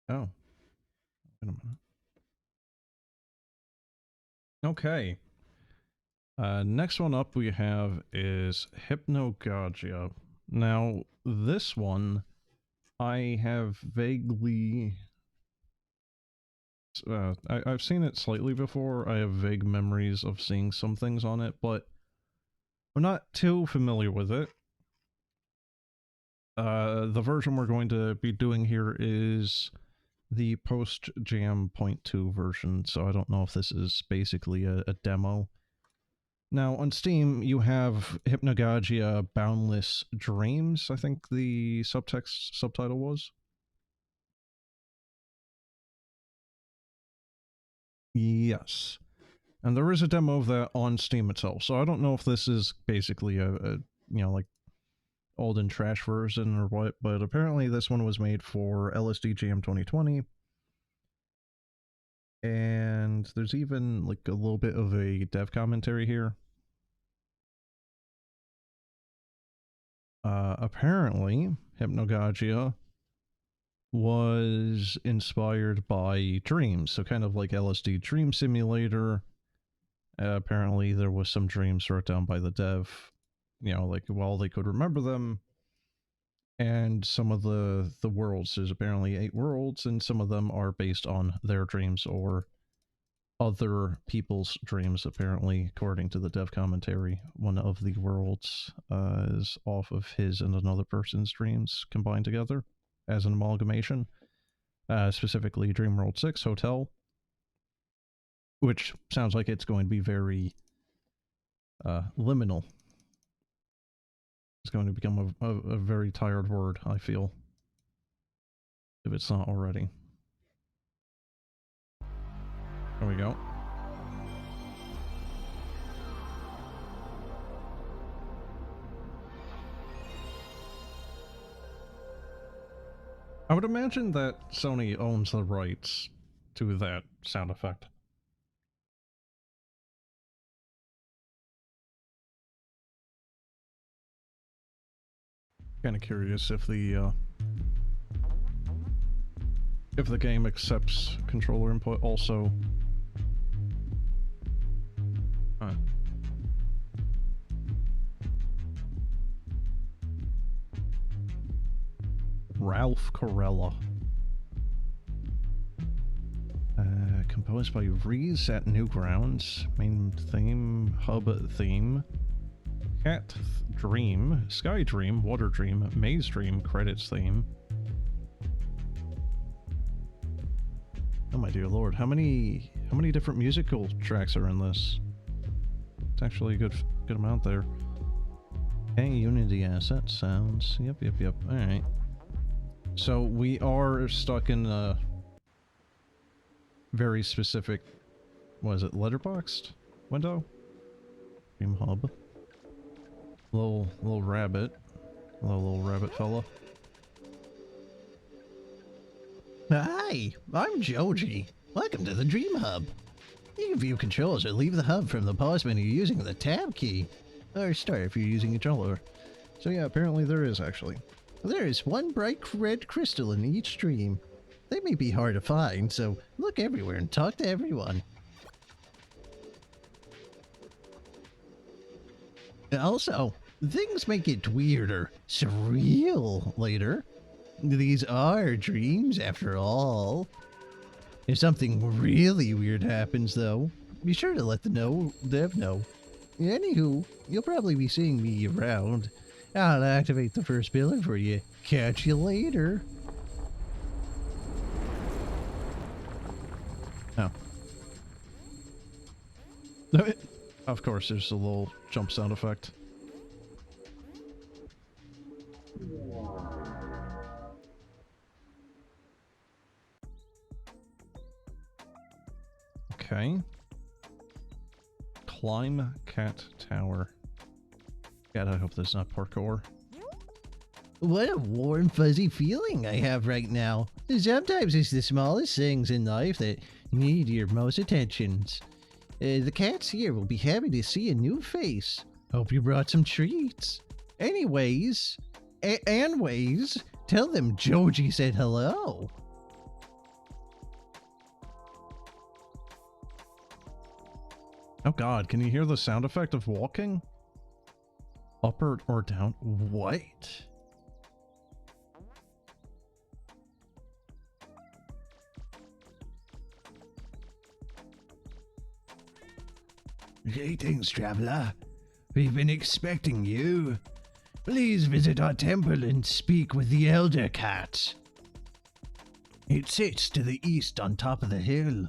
Oh, wait a minute. Okay. Next one up we have is Hypnagogia. Now, this one I have vaguely... I've seen it slightly before. I have vague memories of seeing some things on it, but I'm not too familiar with it. The version we're going to be doing here is the Post-jam 0.2 version, so I don't know if this is basically a demo. Now, on Steam, you have Hypnagogia Boundless Dreams, I think the subtitle was. Yes. And there is a demo of that on Steam itself, so I don't know if this is basically a like, old and trash version or what, but apparently this one was made for LSD Jam 2020. And there's even, like, a little bit of a dev commentary here. Apparently, Hypnagogia was inspired by dreams, so kind of like LSD Dream Simulator. Apparently, there was some dreams wrote down by the dev, like while they could remember them. And some of the worlds, there's apparently 8 worlds, and some of them are based on their dreams or other people's dreams, apparently, according to the dev commentary. One of the worlds is off of his and another person's dreams combined together as an amalgamation. Specifically Dream World 6 Hotel, which sounds like it's going to be very liminal. It's going to become a very tired word, I feel, if it's not already. There we go. I would imagine that Sony owns the rights to that sound effect. Kind of curious if the game accepts controller input also. Huh. Ralph Corella. Composed by Reese at Newgrounds. Main theme, hub theme. Cat Dream, Sky Dream, Water Dream, Maze Dream, credits theme. Oh my dear lord, how many different musical tracks are in this? It's actually a good amount there. Okay, Unity asset sounds. Yep. Alright. So we are stuck in a very specific, what is it, letterboxed window? Dream hub. Little rabbit. Little rabbit fella. Hi, I'm Joji. Welcome to the Dream Hub. You can view controls or leave the hub from the pause menu using the tab key. Or start if you're using a controller. So yeah, apparently there is actually. There is one bright red crystal in each dream. They may be hard to find, so look everywhere and talk to everyone. Also, things may get weirder, surreal later. These are dreams after all. If something really weird happens though, be sure to let the dev know. Anywho, you'll probably be seeing me around. I'll activate the first pillar for you. Catch you later. Oh. Of course, there's a little jump sound effect. Okay. Climb Cat Tower. God, I hope there's not parkour. What a warm, fuzzy feeling I have right now. Sometimes it's the smallest things in life that need your most attentions. The cats here will be happy to see a new face. Hope you brought some treats. Anyways, tell them Joji said hello. Oh god, can you hear the sound effect of walking? Up or down? What? Greetings, traveler. We've been expecting you. Please visit our temple and speak with the Elder Cat. It sits to the east on top of the hill.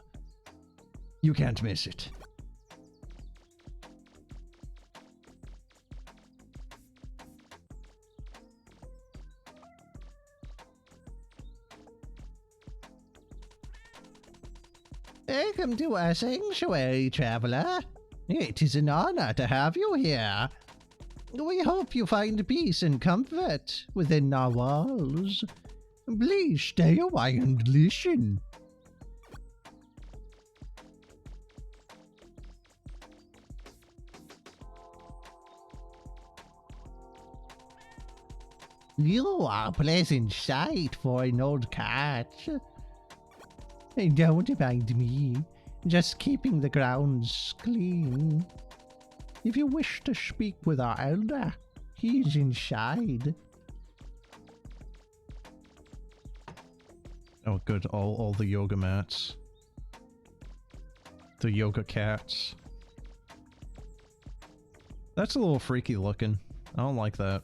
You can't miss it. Welcome to our sanctuary, traveler. It is an honor to have you here. We hope you find peace and comfort within our walls. Please stay a while and listen. You are a pleasant sight for an old cat. Don't mind me, just keeping the grounds clean. If you wish to speak with our elder, he's inside. Oh good, all the yoga mats. The yoga cats. That's a little freaky looking. I don't like that.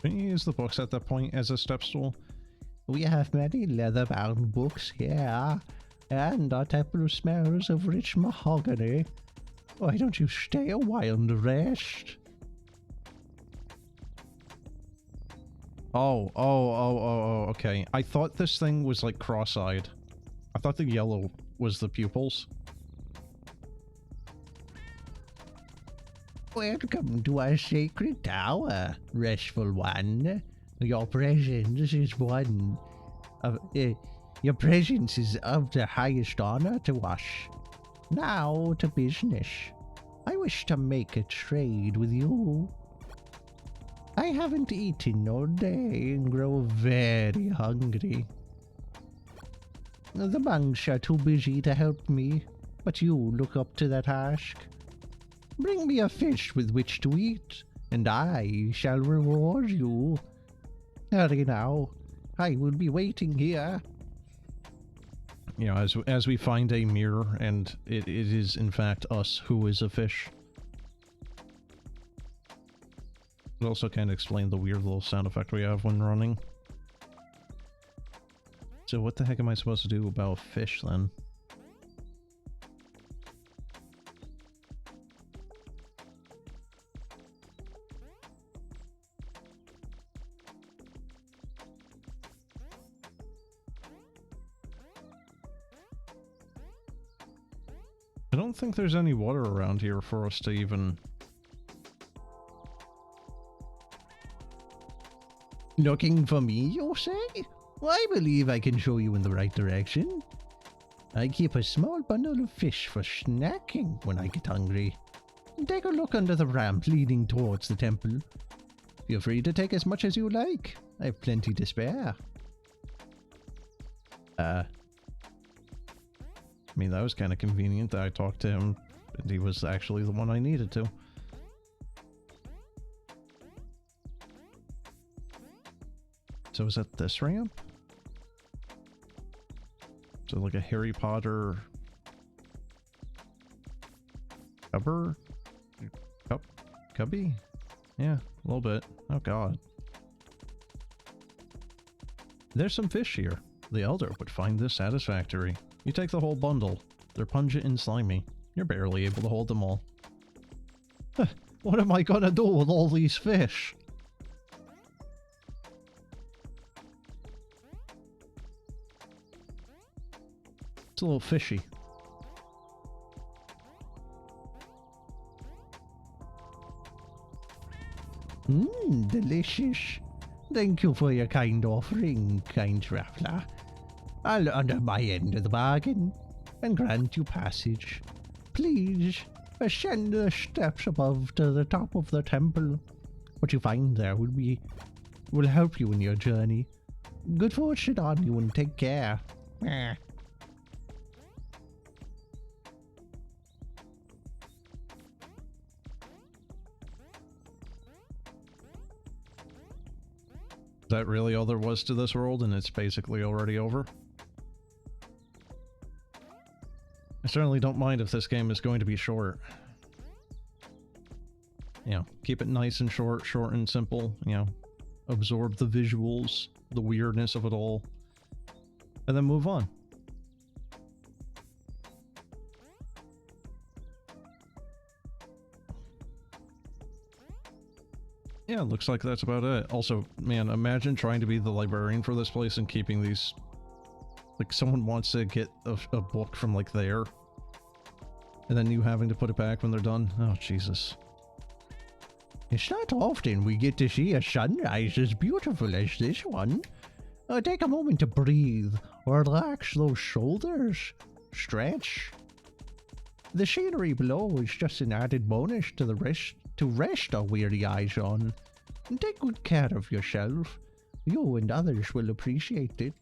Can you use the books at that point as a step stool? We have many leather-bound books here, and our temple smells of rich mahogany. Why don't you stay a while and rest? Oh, okay. I thought this thing was like cross-eyed. I thought the yellow was the pupils. Welcome to our sacred tower, restful one. Your presence is one of your presence is of the highest honor to us. Now to business. I wish to make a trade with you. I haven't eaten all day and grow very hungry. The monks are too busy to help me, but you look up to that task. Bring me a fish with which to eat, and I shall reward you. Hurry now, I will be waiting here. You know, as we find a mirror, and it is in fact us who is a fish. It also kind of explained the weird little sound effect we have when running. So what the heck am I supposed to do about fish then? I don't think there's any water around here for us to even... Looking for me, you say? I believe I can show you in the right direction. I keep a small bundle of fish for snacking when I get hungry. Take a look under the ramp leading towards the temple. Feel free to take as much as you like. I have plenty to spare. I mean, that was kind of convenient that I talked to him, and he was actually the one I needed to. So is that this ramp? So like a Harry Potter... Cubber? Cubby? Yeah, a little bit. Oh god. There's some fish here. The Elder would find this satisfactory. You take the whole bundle. They're pungent and slimy. You're barely able to hold them all. What am I gonna do with all these fish? It's a little fishy. Delicious. Thank you for your kind offering, kind traveler. I'll honor my end of the bargain and grant you passage. Please ascend the steps above to the top of the temple. What you find there will help you in your journey. Good fortune on you and take care. that really all there was to this world, and it's basically already over? I certainly don't mind if this game is going to be short. You know, keep it nice and short and simple, you know, absorb the visuals, the weirdness of it all, and then move on. Yeah, looks like that's about it. Also, man, imagine trying to be the librarian for this place and keeping these... Like, someone wants to get a book from, like, there. And then you having to put it back when they're done. Oh, Jesus. It's not often we get to see a sunrise as beautiful as this one. Take a moment to breathe, or relax those shoulders. Stretch. The scenery below is just an added bonus to rest our weary eyes on. Take good care of yourself. You and others will appreciate it.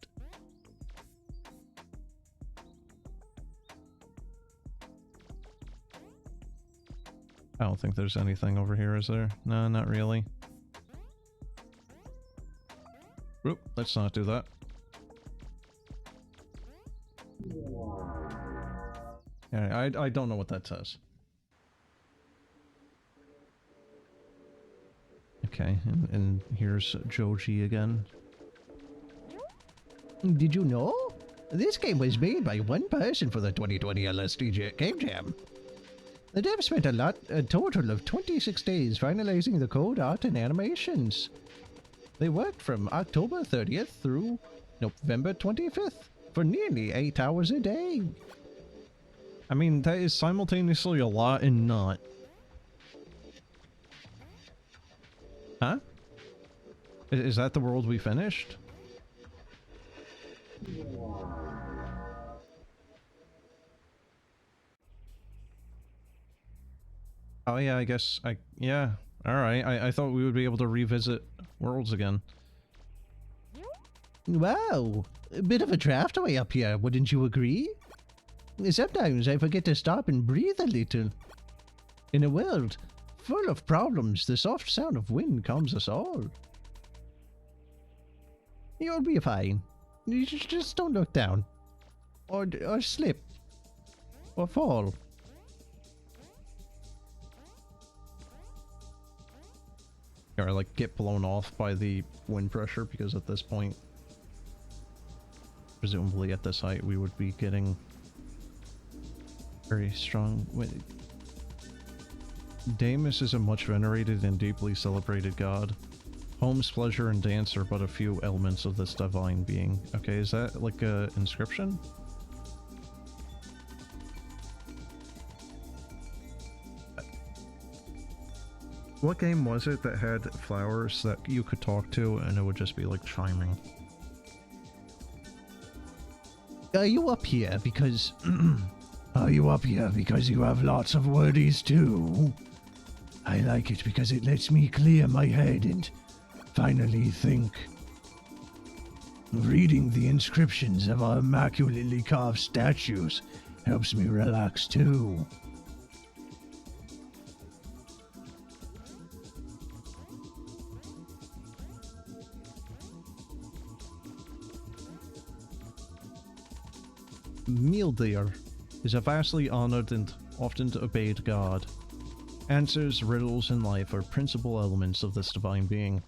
I don't think there's anything over here, is there? No, not really. Oop, let's not do that. Yeah, I don't know what that says. Okay, and here's Joji again. Did you know? This game was made by one person for the 2020 LSD Game Jam. The devs spent a total of 26 days finalizing the code, art, and animations. They worked from October 30th through November 25th for nearly 8 hours a day. I mean, that is simultaneously a lot and not. Huh? Is that the world we finished? Oh yeah, I guess yeah. Alright, I thought we would be able to revisit worlds again. Wow, a bit of a draft away up here, wouldn't you agree? Sometimes I forget to stop and breathe a little. In a world full of problems, the soft sound of wind calms us all. You'll be fine. You just don't look down. Or slip. Or fall. Or like get blown off by the wind pressure, because at this point, presumably at this height, we would be getting very strong wind. Damus is a much venerated and deeply celebrated god. Home's pleasure and dance are but a few elements of this divine being. Okay, is that like a inscription? What game was it that had flowers that you could talk to and it would just be like chiming? Are you up here because... Are you up here because you have lots of worries too? I like it because it lets me clear my head and finally think. Reading the inscriptions of our immaculately carved statues helps me relax too. Mildir is a vastly honored and often obeyed god. Answers, riddles, and life are principal elements of this divine being.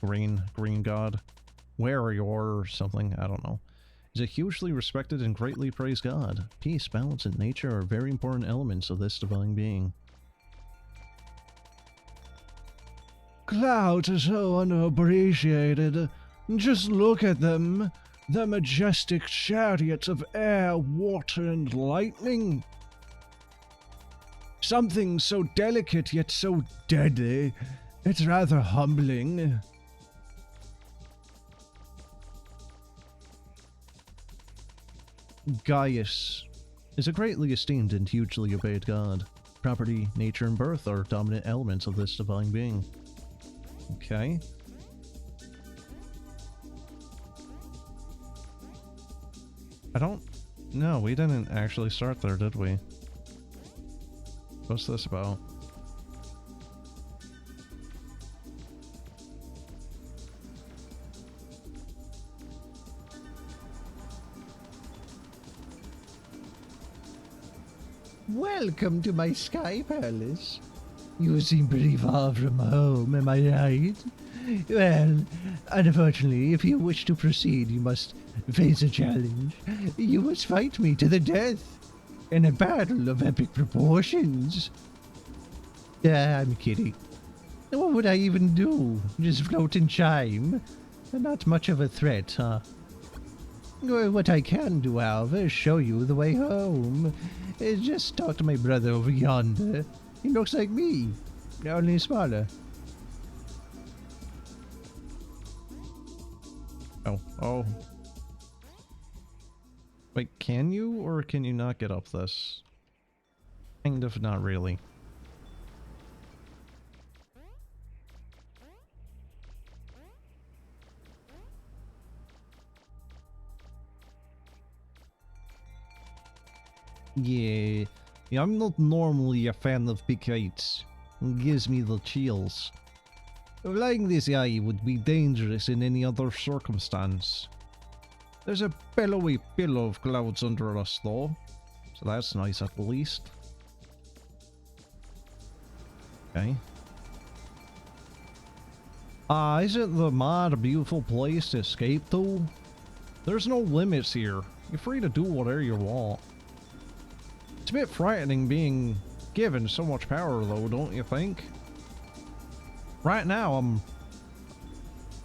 Green god. Where are your something? I don't know. Is a hugely respected and greatly praised god. Peace, balance, and nature are very important elements of this divine being. Clouds are so underappreciated. Just look at them. The majestic chariots of air, water, and lightning. Something so delicate yet so deadly. It's rather humbling. Gaius is a greatly esteemed and hugely obeyed god. Property, nature, and birth are dominant elements of this divine being. Okay. I don't... No, we didn't actually start there, did we? What's this about? Welcome to my sky palace. You seem pretty far from home, am I right? Well, unfortunately, if you wish to proceed, you must face a challenge. You must fight me to the death in a battle of epic proportions. I'm kidding. What would I even do? Just float and chime? Not much of a threat, huh? Well, what I can do, however, is show you the way home. Just talk to my brother over yonder. He looks like me, only smaller. Oh. Wait, can you or can you not get up this? Kind of, not really. Yeah, I'm not normally a fan of big heights. It gives me the chills. Flying this high would be dangerous in any other circumstance. There's a billowy pillow of clouds under us though, so that's nice at least. Okay. Isn't the mod a beautiful place to escape to? There's no limits here. You're free to do whatever you want. It's a bit frightening being given so much power though, don't you think? Right now I'm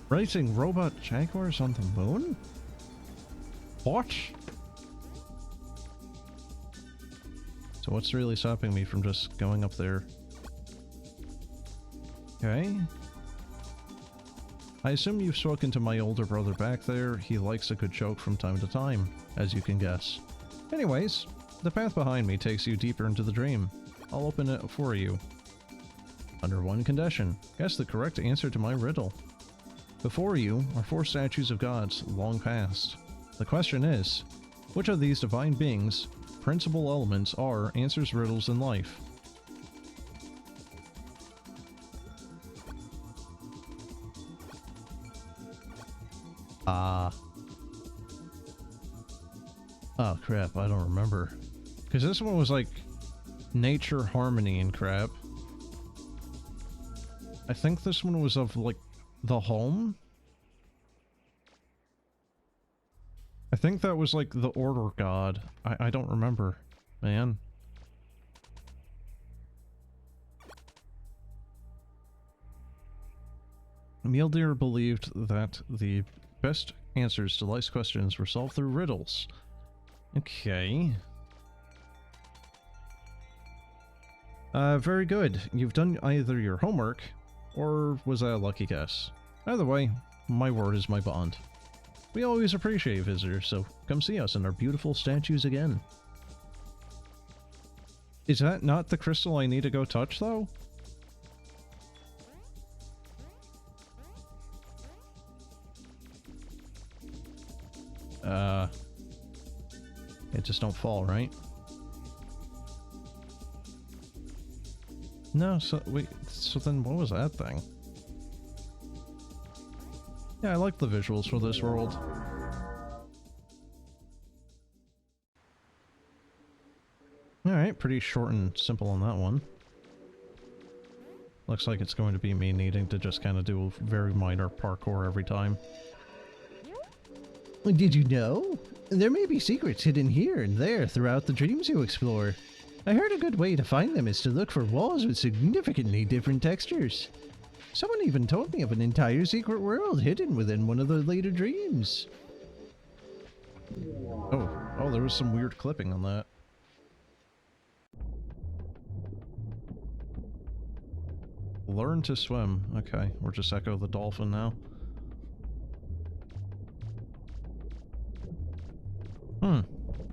racing robot jaguars on the moon? What? So what's really stopping me from just going up there? Okay. I assume you've spoken to my older brother back there. He likes a good joke from time to time, as you can guess. Anyways, the path behind me takes you deeper into the dream. I'll open it for you. Under one condition, guess the correct answer to my riddle. Before you are 4 statues of gods, long past. The question is, which of these divine beings' principal elements are answers riddles in life? Oh crap, I don't remember. Because this one was like nature, harmony, and crap. I think this one was of like the home? I think that was like the order god. I don't remember, man. Mjolnir believed that the best answers to life's questions were solved through riddles. Okay. Very good. You've done either your homework, or was that a lucky guess? Either way, my word is my bond. We always appreciate visitors, so come see us and our beautiful statues again. Is that not the crystal I need to go touch, though? It just don't fall, right? No, so wait, so then what was that thing? Yeah, I like the visuals for this world. Alright, pretty short and simple on that one. Looks like it's going to be me needing to just kind of do a very minor parkour every time. Did you know? There may be secrets hidden here and there throughout the dreams you explore. I heard a good way to find them is to look for walls with significantly different textures. Someone even told me of an entire secret world hidden within one of the later dreams. Oh, there was some weird clipping on that. Learn to swim. Okay, we're just Echo the Dolphin now. I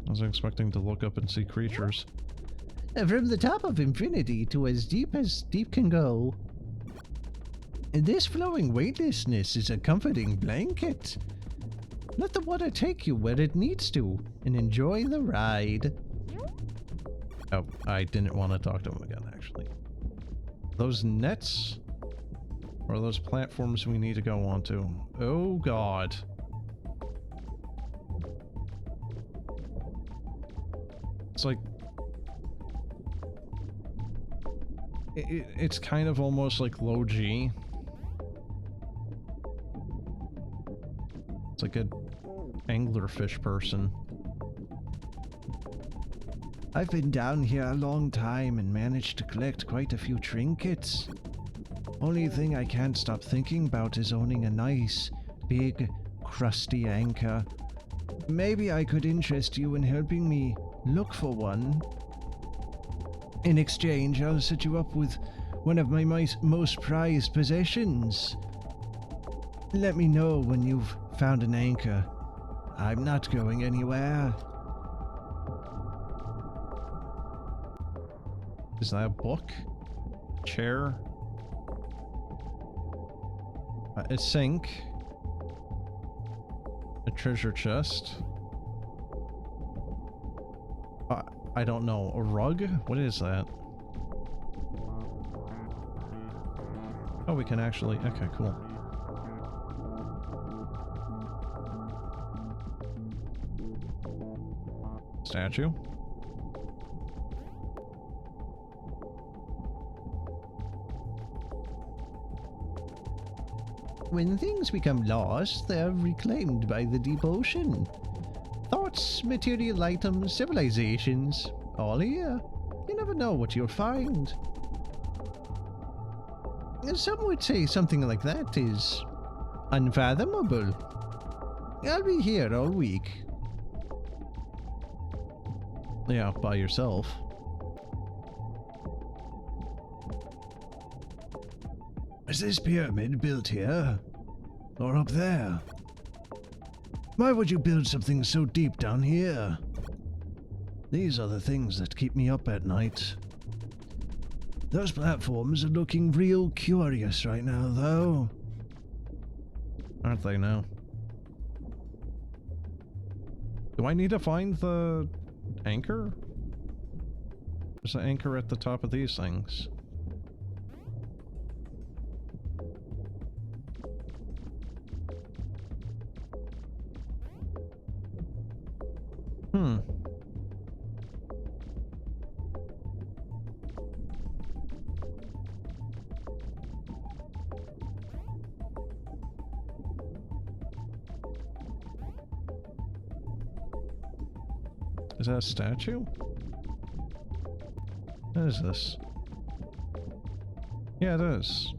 was expecting to look up and see creatures. From the top of infinity to as deep can go. This flowing weightlessness is a comforting blanket. Let the water take you where it needs to, and enjoy the ride. Oh, I didn't want to talk to him again, actually. Those nets? Or those platforms we need to go onto? Oh god. It's like It's kind of almost like low G. It's like a anglerfish person. I've been down here a long time and managed to collect quite a few trinkets. Only thing I can't stop thinking about is owning a nice, big, crusty anchor. Maybe I could interest you in helping me look for one. In exchange, I'll set you up with one of my most prized possessions. Let me know when you've found an anchor. I'm not going anywhere. Is that a book? Chair? A sink? A treasure chest? I don't know. A rug? What is that? Oh, we can actually... Okay, cool. Statue? When things become lost, they're reclaimed by the deep ocean. Thoughts, material items, civilizations, all here. You never know what you'll find. Some would say something like that is unfathomable. I'll be here all week. Yeah, by yourself. Is this pyramid built here? Or up there? Why would you build something so deep down here? These are the things that keep me up at night. Those platforms are looking real curious right now, though. Aren't they now? Do I need to find the anchor? There's an anchor at the top of these things. Hmm. Is that a statue? What is this? Yeah, it is.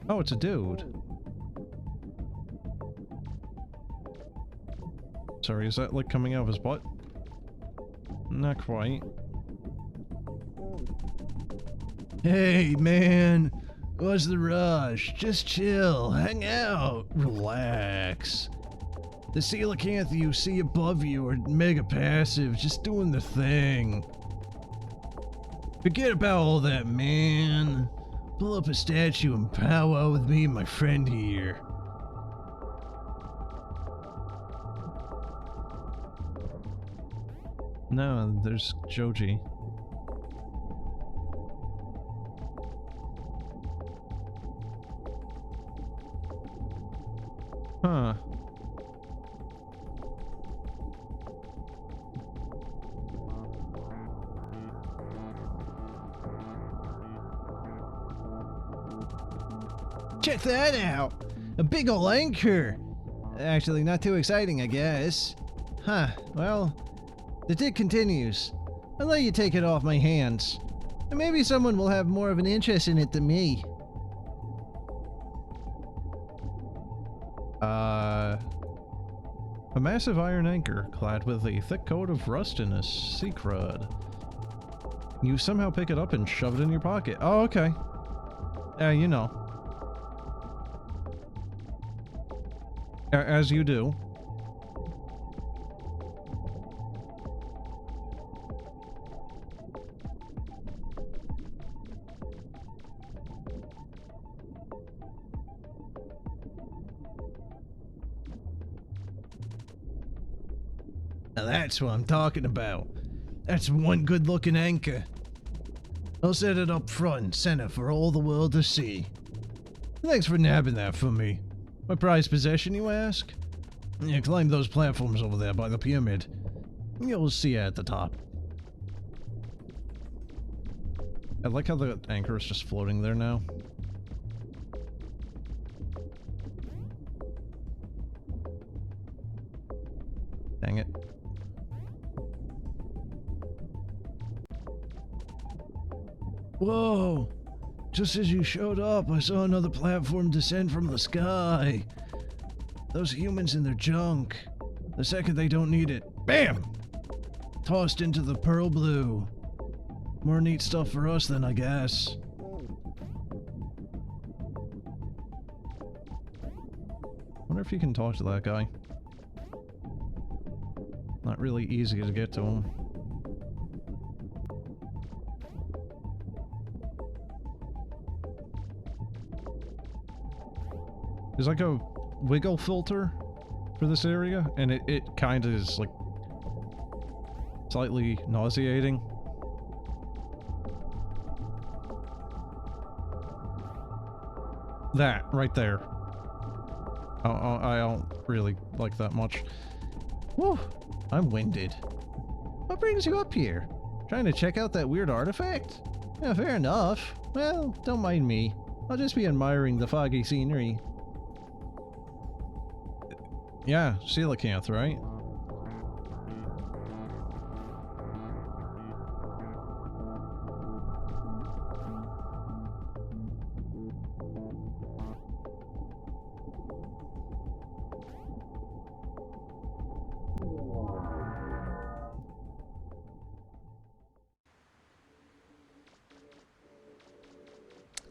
Oh, it's a dude. Sorry, is that like coming out of his butt? Not quite. Hey, man. What's the rush? Just chill, hang out, relax. The coelacanth you see above you are mega passive, just doing the thing. Forget about all that, man. Pull up a statue and powwow with me and my friend here. No, there's Joji. Huh. Check that out! A big ol' anchor! Actually, not too exciting, I guess. Huh, well, the dig continues. I'll let you take it off my hands. And maybe someone will have more of an interest in it than me. A massive iron anchor clad with a thick coat of rust and a sea crud. You somehow pick it up and shove it in your pocket. Oh, okay. You know. As you do. Now that's what I'm talking about. That's one good-looking anchor. I'll set it up front and center for all the world to see. Thanks for nabbing that for me. My prized possession, you ask? Yeah, climb those platforms over there by the pyramid. You'll see it at the top. I like how the anchor is just floating there now. Dang it. Whoa! Just as you showed up, I saw another platform descend from the sky. Those humans in their junk. The second they don't need it, BAM! Tossed into the pearl blue. More neat stuff for us then, I guess. Wonder if you can talk to that guy. Not really easy to get to him. There's like a wiggle filter for this area, and it kind of is like slightly nauseating. That right there. I don't really like that much. Whew, I'm winded. What brings you up here? Trying to check out that weird artifact? Yeah, fair enough. Well, don't mind me. I'll just be admiring the foggy scenery. Yeah, coelacanth, right?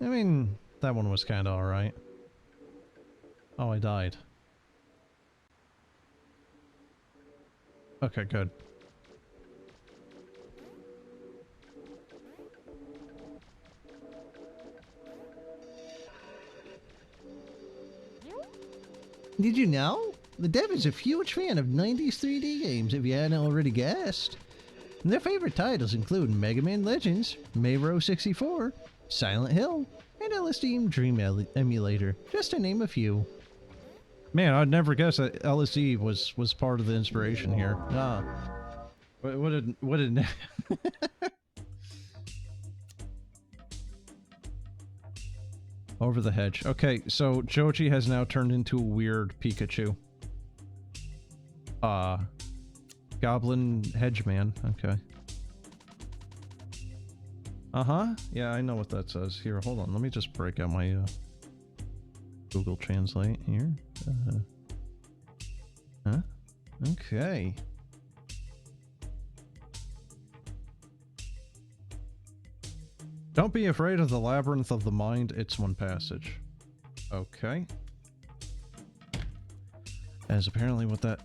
I mean, that one was kind of alright. Oh, I died. Okay, good. Did you know? The dev is a huge fan of 90s 3D games, if you hadn't already guessed. And their favorite titles include Mega Man Legends, Mayro 64, Silent Hill, and LSD Dream Emulator, just to name a few. Man, I'd never guess that LSD was part of the inspiration here. Ah. What did Over the hedge. Okay, so Joji has now turned into a weird Pikachu. Goblin hedge man. Okay. Uh-huh. Yeah, I know what that says. Here, hold on. Let me just break out my Google Translate here. Huh? Okay. Don't be afraid of the labyrinth of the mind. It's one passage. Okay. As apparently what that...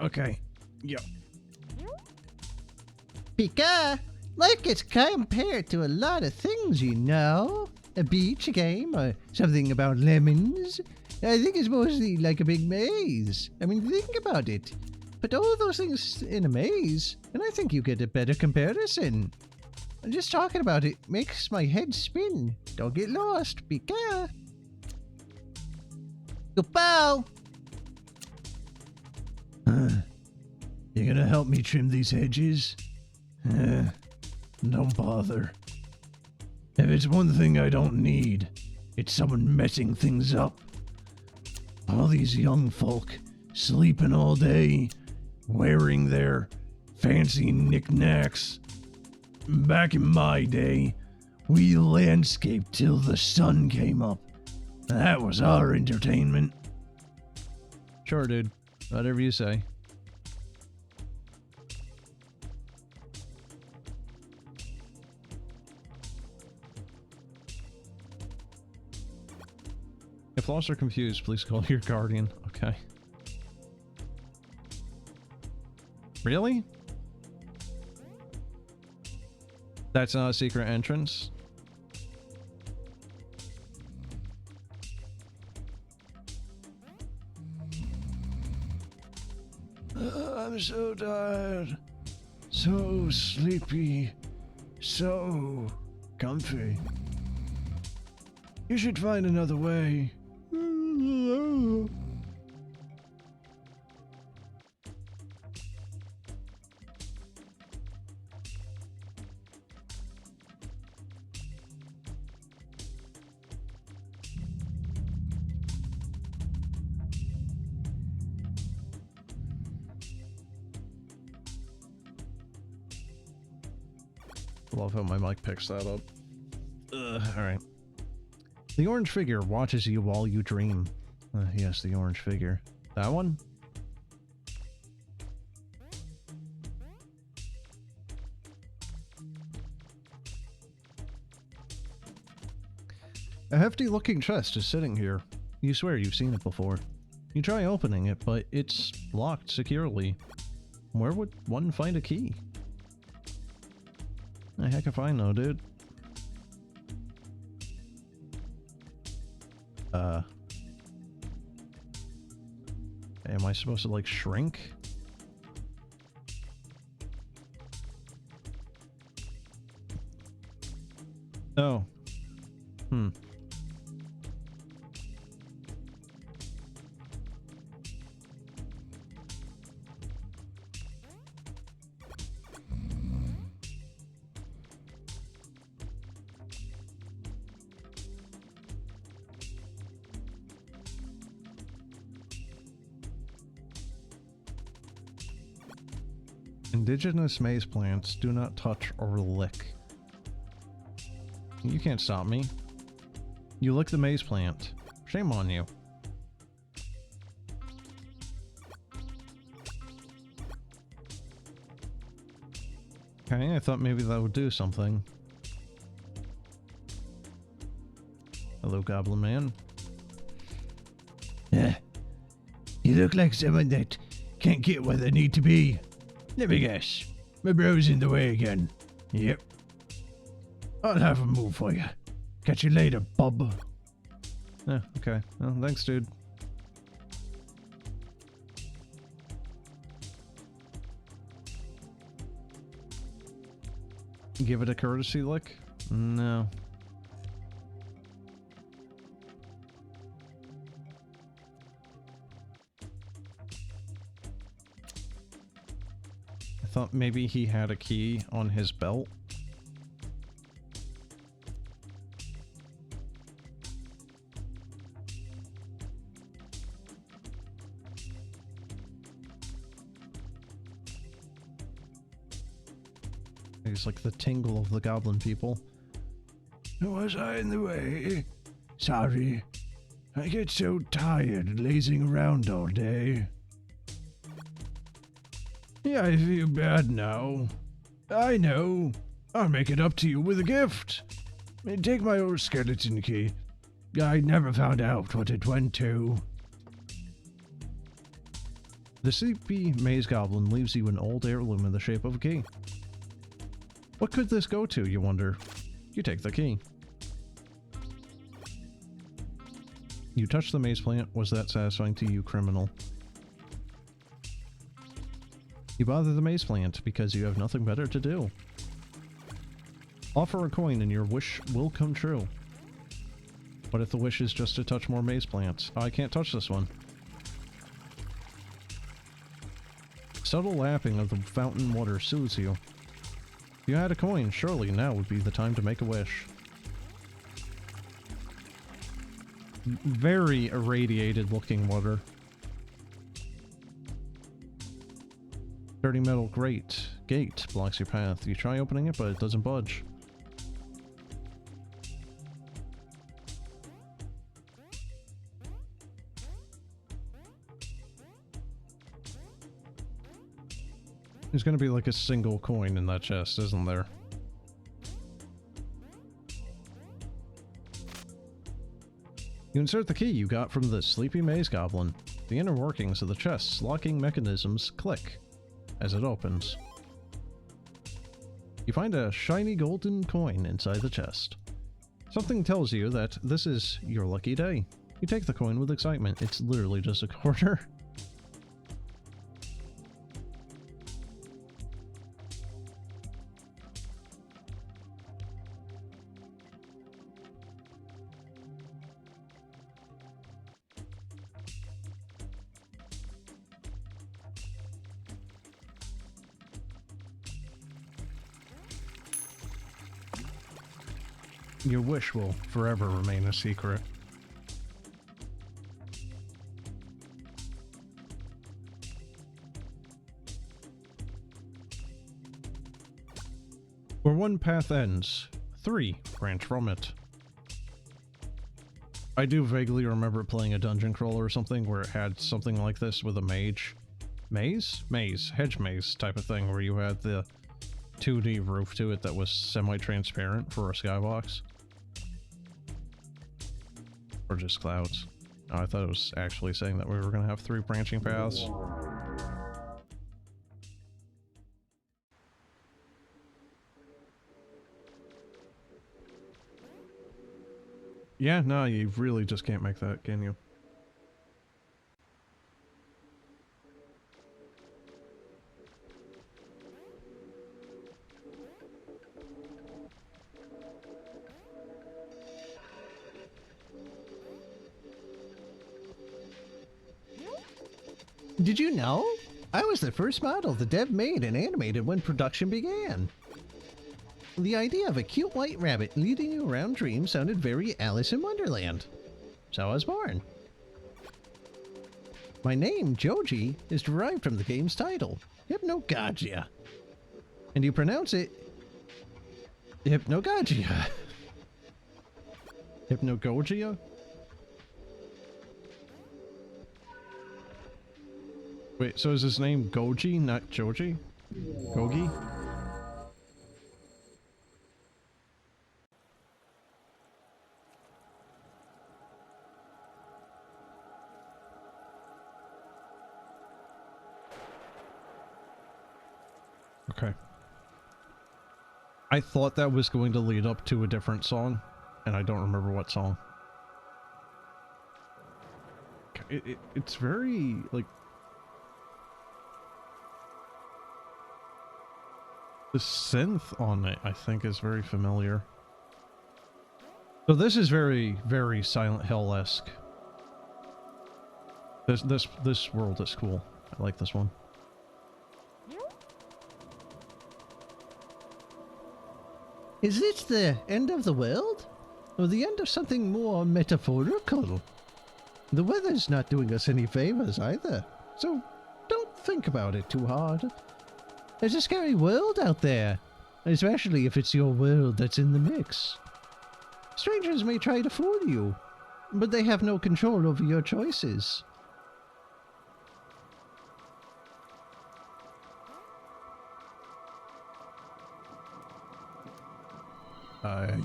okay. Yeah. Pika! Life gets compared to a lot of things, you know. A beach, a game, or something about lemons. I think it's mostly like a big maze. I mean, think about it. Put all those things in a maze, and I think you get a better comparison. Just talking about it makes my head spin. Don't get lost, Pika. Goodbye. You gonna help me trim these hedges? Don't bother. If it's one thing I don't need, it's someone messing things up. All these young folk sleeping all day, wearing their fancy knickknacks. Back in my day, we landscaped till the sun came up. That was our entertainment. Sure, dude. Whatever you say. If lost or confused, please call your guardian. Okay. Really? That's not a secret entrance? I'm so tired. So sleepy. So comfy. You should find another way. Love how my mic picks that up. Alright. The orange figure watches you while you dream. Yes, the orange figure. That one? A hefty-looking chest is sitting here. You swear you've seen it before. You try opening it, but it's locked securely. Where would one find a key? The heck if I know, dude. Am I supposed to, like, shrink? Oh. Indigenous maize plants do not touch or lick. You can't stop me. You lick the maize plant. Shame on you. Okay, I thought maybe that would do something. Hello, Goblin Man. You look like someone that can't get where they need to be. Let me guess. My bro's in the way again. Yep. I'll have him move for you. Catch you later, bub. Yeah, okay. Well, thanks, dude. Give it a courtesy lick? No. I thought maybe he had a key on his belt. He's like the tingle of the goblin people. Was I in the way? Sorry. I get so tired lazing around all day. Yeah, I feel bad now. I know. I'll make it up to you with a gift. Take my old skeleton key. I never found out what it went to. The sleepy maze goblin leaves you an old heirloom in the shape of a key. What could this go to, you wonder? You take the key. You touch the maze plant. Was that satisfying to you, criminal? You bother the maze plant because you have nothing better to do. Offer a coin and your wish will come true. What if the wish is just to touch more maze plants? Oh, I can't touch this one. Subtle lapping of the fountain water soothes you. If you had a coin, surely now would be the time to make a wish. Very irradiated looking water. Dirty metal gate blocks your path. You try opening it, but it doesn't budge. There's gonna be like a single coin in that chest, isn't there? You insert the key you got from the sleepy maze goblin. The inner workings of the chest's locking mechanisms click as it opens. You find a shiny golden coin inside the chest. Something tells you that this is your lucky day. You take the coin with excitement. It's literally just a quarter. Your wish will forever remain a secret. For one path ends, 3 branch from it. I do vaguely remember playing a dungeon crawler or something where it had something like this with a mage. Maze? Maze. Hedge maze type of thing where you had the 2D roof to it that was semi-transparent for a skybox. Or just clouds. Oh, I thought it was actually saying that we were going to have 3 branching paths. Yeah, no, you really just can't make that, can you? Did you know? I was the first model the dev made and animated when production began. The idea of a cute white rabbit leading you around dreams sounded very Alice in Wonderland. So I was born. My name, Joji, is derived from the game's title, Hypnagogia. And you pronounce it Hypnagogia. Hypnagogia? Wait, so is his name Goji, not Joji? Gogi? Okay. I thought that was going to lead up to a different song, and I don't remember what song. It's very, like... The synth on it, I think, is very familiar. So this is very, very Silent Hill-esque. This world is cool. I like this one. Is this the end of the world? Or the end of something more metaphorical? The weather's not doing us any favors either, so don't think about it too hard. There's a scary world out there, especially if it's your world that's in the mix. Strangers may try to fool you, but they have no control over your choices.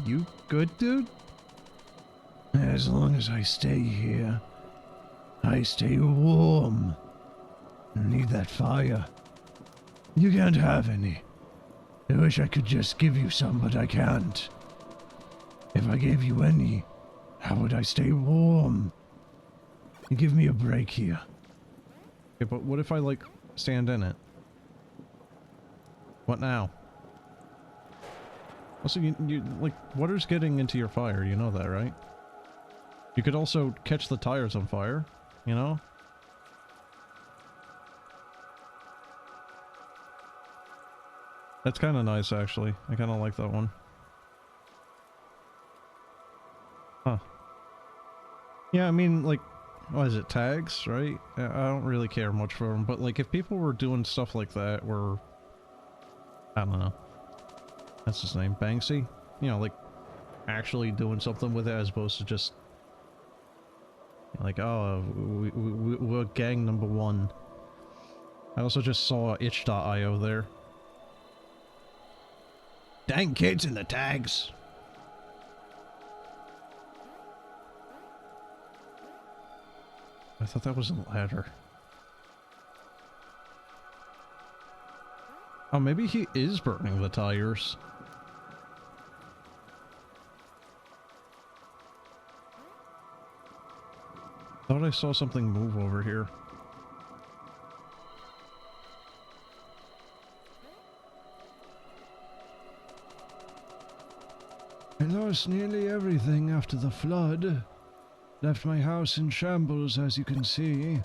You good, dude? As long as I stay here, I stay warm. Need that fire. You can't have any. I wish I could just give you some, but I can't. If I gave you any, how would I stay warm? Give me a break here. Okay, but what if I, like, stand in it? What now? Also, you like, water's getting into your fire, you know that, right? You could also catch the tires on fire, you know? That's kind of nice, actually. I kind of like that one. Huh. Yeah, I mean, like, what is it, tags, right? I don't really care much for them, but, like, if people were doing stuff like that where... I don't know. That's his name, Banksy? You know, like, actually doing something with it as opposed to just... Like, oh, we're gang number 1. I also just saw itch.io there. Dang kids in the tags. I thought that was a ladder. Oh, maybe he is burning the tires. Thought I saw something move over here. I lost nearly everything after the flood. Left my house in shambles, as you can see.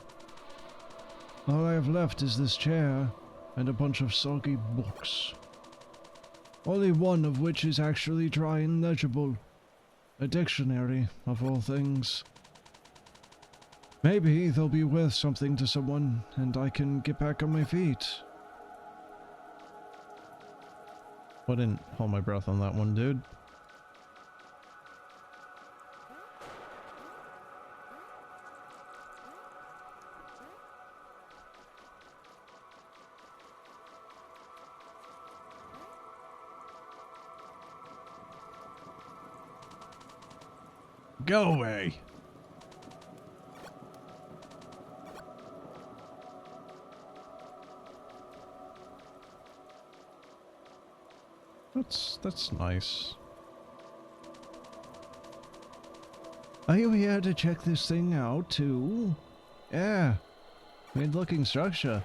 All I have left is this chair and a bunch of soggy books. Only one of which is actually dry and legible. A dictionary, of all things. Maybe they'll be worth something to someone, and I can get back on my feet. Wouldn't hold my breath on that one, dude. Go away. That's nice. Are you here to check this thing out too? Yeah. Weird looking structure.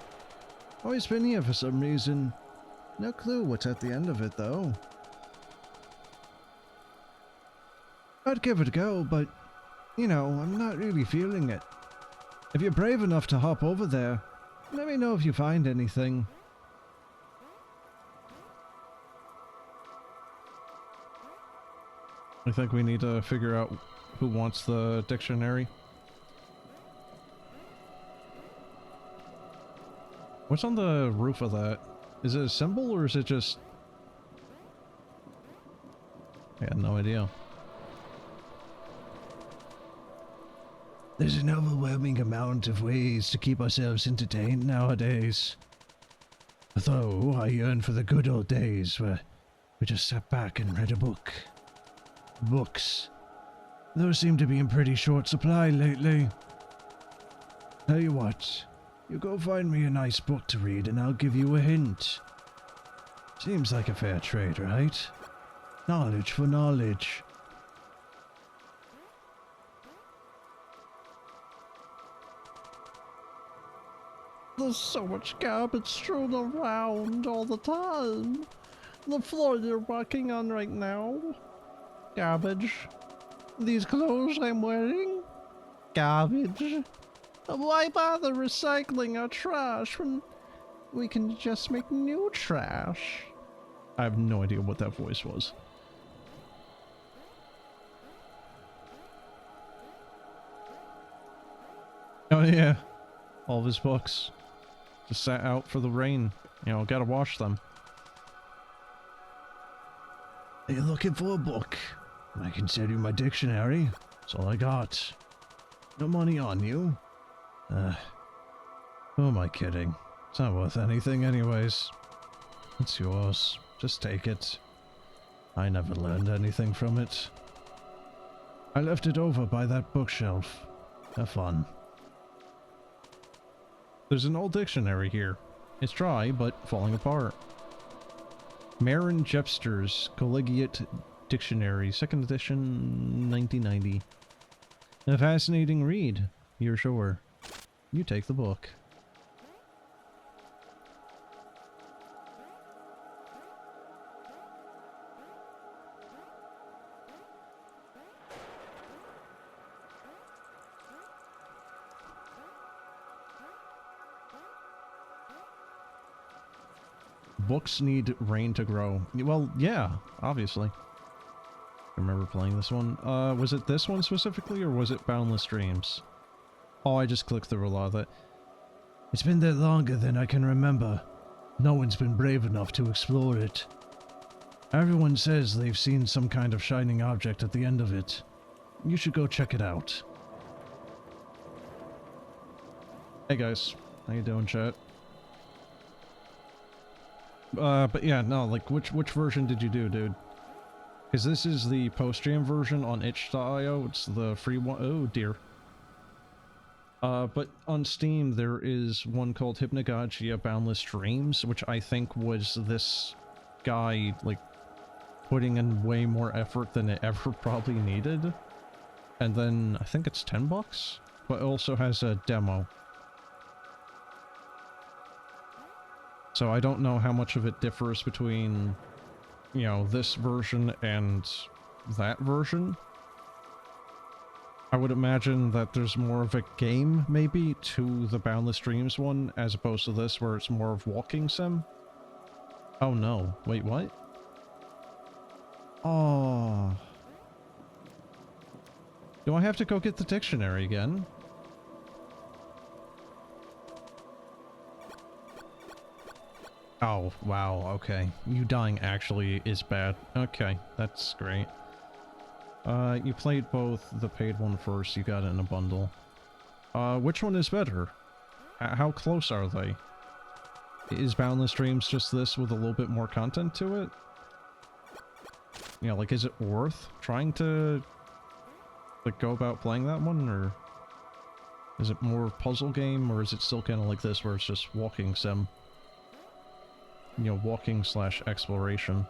Always been here for some reason. No clue what's at the end of it though. I'd give it a go, but, you know, I'm not really feeling it. If you're brave enough to hop over there, let me know if you find anything. I think we need to figure out who wants the dictionary. What's on the roof of that? Is it a symbol or is it just... I had no idea. There's an overwhelming amount of ways to keep ourselves entertained nowadays. Though I yearn for the good old days where we just sat back and read a book. Books. Those seem to be in pretty short supply lately. Tell you what, you go find me a nice book to read and I'll give you a hint. Seems like a fair trade, right? Knowledge for knowledge. There's so much garbage strewn around all the time. The floor you're walking on right now. Garbage. These clothes I'm wearing. Garbage. Why bother recycling our trash when we can just make new trash? I have no idea what that voice was. Oh yeah, all of his books just sat out for the rain. You know, gotta wash them. Are you looking for a book? I can sell you my dictionary. That's all I got. No money on you. Who am I kidding? It's not worth anything anyways. It's yours. Just take it. I never learned anything from it. I left it over by that bookshelf. Have fun. There's an old dictionary here. It's dry, but falling apart. Marin Jepster's Collegiate Dictionary, 2nd edition, 1990. A fascinating read, you're sure. You take the book. Books need rain to grow. Well, yeah, obviously. I remember playing this one. Was it this one specifically, or was it Boundless Dreams? Oh, I just clicked through a lot of it. It's been there longer than I can remember. No one's been brave enough to explore it. Everyone says they've seen some kind of shining object at the end of it. You should go check it out. Hey guys, how you doing, chat? But yeah, no, like, which version did you do, dude? Because this is the post-jam version on itch.io, it's the free one. Oh dear. But on Steam there is one called Hypnagogia Boundless Dreams, which I think was this guy, like, putting in way more effort than it ever probably needed. And then, I think it's $10, but it also has a demo. So I don't know how much of it differs between, you know, this version and that version. I would imagine that there's more of a game, maybe, to the Boundless Dreams one, as opposed to this, where it's more of walking sim. Oh no. Wait, what? Oh. Do I have to go get the dictionary again? Oh, wow, okay. You dying actually is bad. Okay, that's great. You played both the paid one first, you got it in a bundle. Which one is better? How close are they? Is Boundless Dreams just this with a little bit more content to it? You know, like, is it worth trying to, like, go about playing that one, or is it more puzzle game, or is it still kind of like this where it's just walking sim? You know, walking / exploration.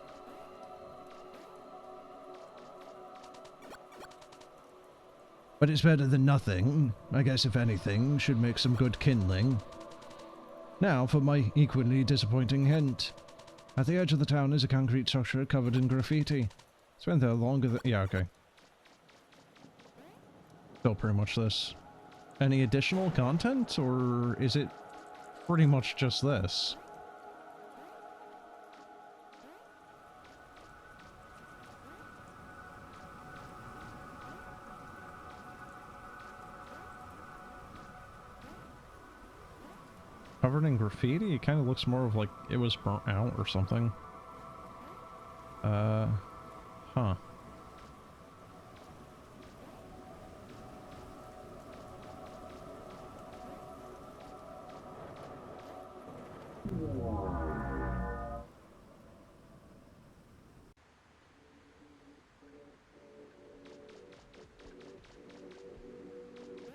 But it's better than nothing. I guess if anything, should make some good kindling. Now for my equally disappointing hint. At the edge of the town is a concrete structure covered in graffiti. It's been there longer than— yeah, okay. Still pretty much this. Any additional content, or is it pretty much just this? Covered in graffiti? It kind of looks more of like it was burnt out or something. Huh.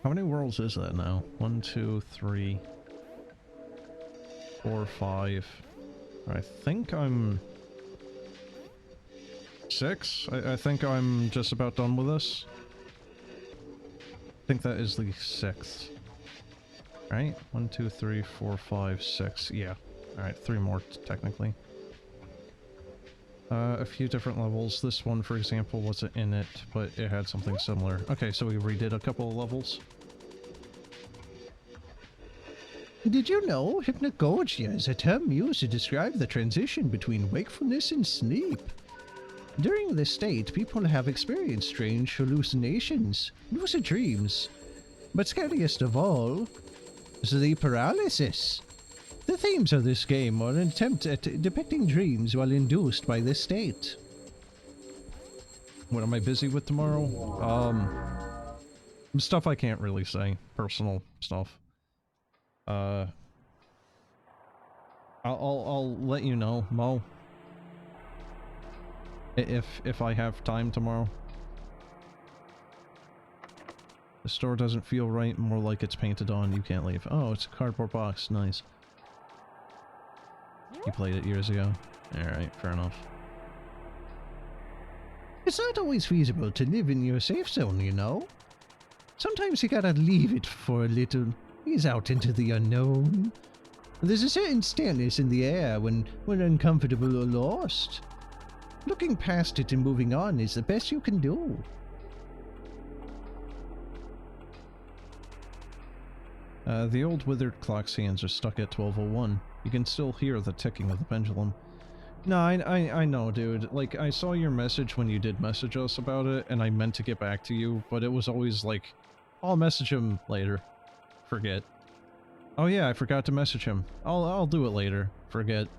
How many worlds is that now? 1, 2, 3, 4, 5. I think I'm 6. I think I'm just about done with this. I think that is the 6th. Right? 1, 2, 3, 4, 5, 6. Yeah. Alright, 3 more technically. A few different levels. This one, for example, wasn't in it, but it had something similar. Okay, so we redid a couple of levels. Did you know hypnagogia is a term used to describe the transition between wakefulness and sleep? During this state, people have experienced strange hallucinations, lucid dreams. But scariest of all, sleep paralysis. The themes of this game are an attempt at depicting dreams while induced by this state. What am I busy with tomorrow? Stuff I can't really say. Personal stuff. I'll let you know, Mo. If I have time tomorrow. The store doesn't feel right, more like it's painted on, you can't leave. Oh, it's a cardboard box, nice. You played it years ago? Alright, fair enough. It's not always feasible to live in your safe zone, you know? Sometimes you gotta leave it for a little, ease out into the unknown. There's a certain stillness in the air when uncomfortable or lost. Looking past it and moving on is the best you can do. The old withered clock's hands are stuck at 12:01. You can still hear the ticking of the pendulum. No, I know, dude. Like, I saw your message when you did message us about it, and I meant to get back to you, but it was always like, I'll message him later. Forget. Oh yeah, I forgot to message him. I'll do it later. Forget.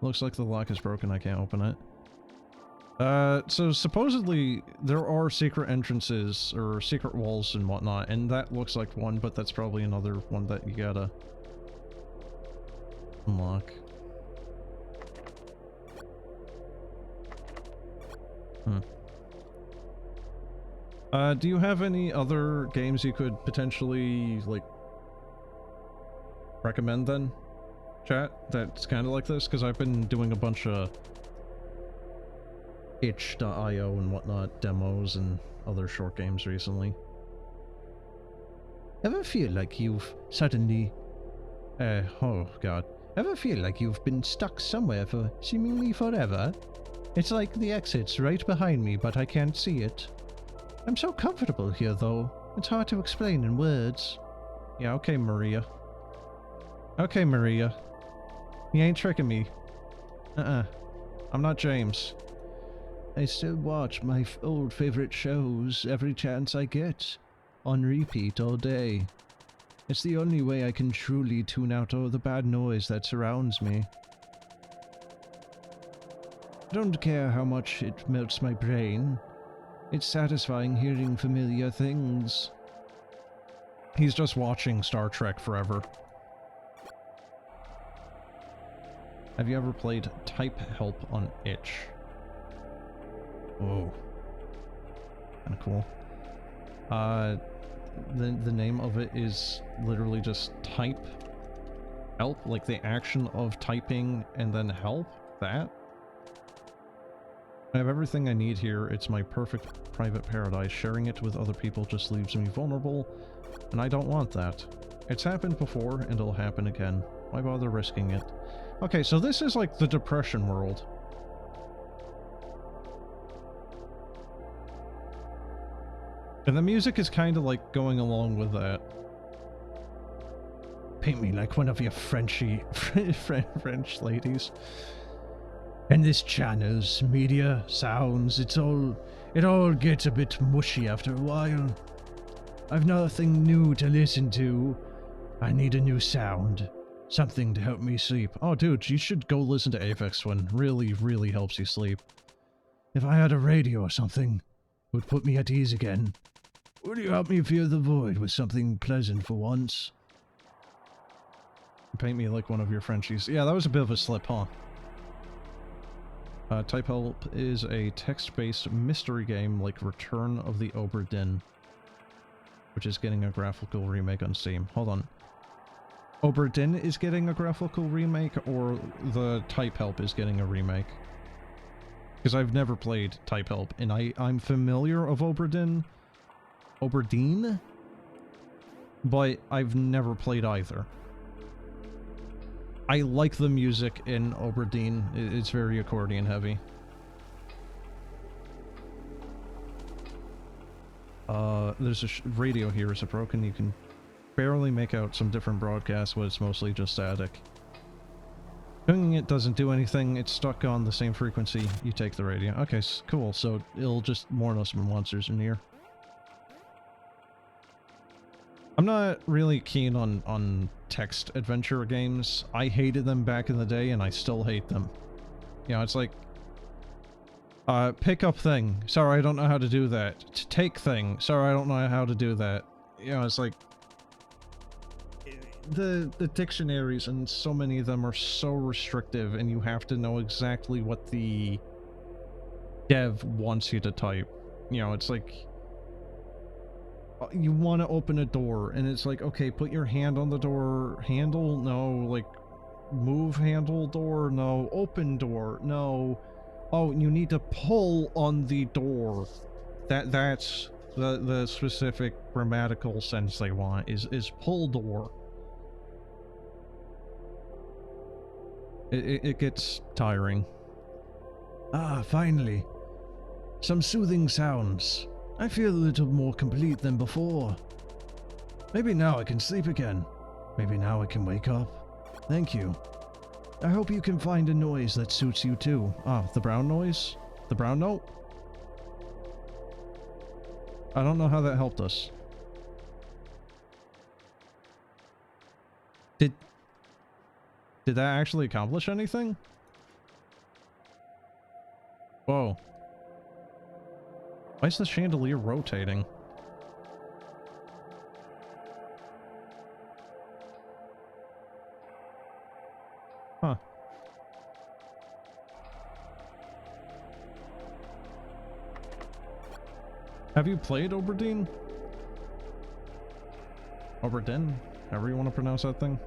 Looks like the lock is broken, I can't open it. So supposedly there are secret entrances or secret walls and whatnot, and that looks like one, but that's probably another one that you gotta unlock. Do you have any other games you could potentially, like, recommend then, chat, that's kind of like this? Because I've been doing a bunch of itch.io and whatnot demos and other short games recently. Ever feel like you've suddenly... oh god. Ever feel like you've been stuck somewhere for seemingly forever? It's like the exit's right behind me, but I can't see it. I'm so comfortable here, though. It's hard to explain in words. Yeah, okay, Maria. Okay, Maria. You ain't tricking me. I'm not James. I still watch my old favorite shows every chance I get. on repeat all day. It's the only way I can truly tune out all the bad noise that surrounds me. I don't care how much it melts my brain. It's satisfying hearing familiar things. He's just watching Star Trek forever. Have you ever played Type Help on Itch? Whoa. Kinda cool. The name of it is literally just Type Help, like the action of typing and then help, that. I have everything I need here. It's my perfect private paradise. Sharing it with other people just leaves me vulnerable, and I don't want that. It's happened before, and it'll happen again. Why bother risking it? Okay, so this is like the depression world. And the music is kind of like going along with that. Paint me like one of your French ladies. And this channels, media, sounds, it all gets a bit mushy after a while. I've nothing new to listen to. I need a new sound. Something to help me sleep. Oh dude, you should go listen to Aphex Twin. Really, really helps you sleep. If I had a radio or something, it would put me at ease again. Would you help me fill the void with something pleasant for once? Paint me like one of your Frenchies. Yeah, that was a bit of a slip, huh? Type Help is a text-based mystery game like Return of the Obra Dinn, which is getting a graphical remake on Steam. Hold on. Obra Dinn is getting a graphical remake, or the Type Help is getting a remake? Because I've never played Type Help, and I'm familiar of Obra Dinn, but I've never played either. I like the music in Obra Dinn. It's very accordion heavy. There's a radio here. Is it broken? You can barely make out some different broadcasts, but it's mostly just static. Doing it doesn't do anything. It's stuck on the same frequency. You take the radio. Okay, cool. So it'll just warn us when monsters are near. I'm not really keen on text adventure games. I hated them back in the day, and I still hate them. You know, it's like, pick up thing. Sorry, I don't know how to do that. Take thing. Sorry, I don't know how to do that. You know, it's like, the dictionaries, and so many of them are so restrictive, and you have to know exactly what the dev wants you to type. You know, it's like, you want to open a door, and it's like, okay, put your hand on the door handle, no, like, move handle door, no, open door, no, oh, you need to pull on the door. That's the specific grammatical sense they want, is pull door. It gets tiring. Ah, finally. Some soothing sounds. I feel a little more complete than before. Maybe now I can sleep again. Maybe now I can wake up. Thank you. I hope you can find a noise that suits you too. Ah, the brown noise? The brown note? I don't know how that helped us. Did that actually accomplish anything? Whoa. Why is the chandelier rotating? Huh. Have you played Obra Dinn? Obra Dinn? However you want to pronounce that thing?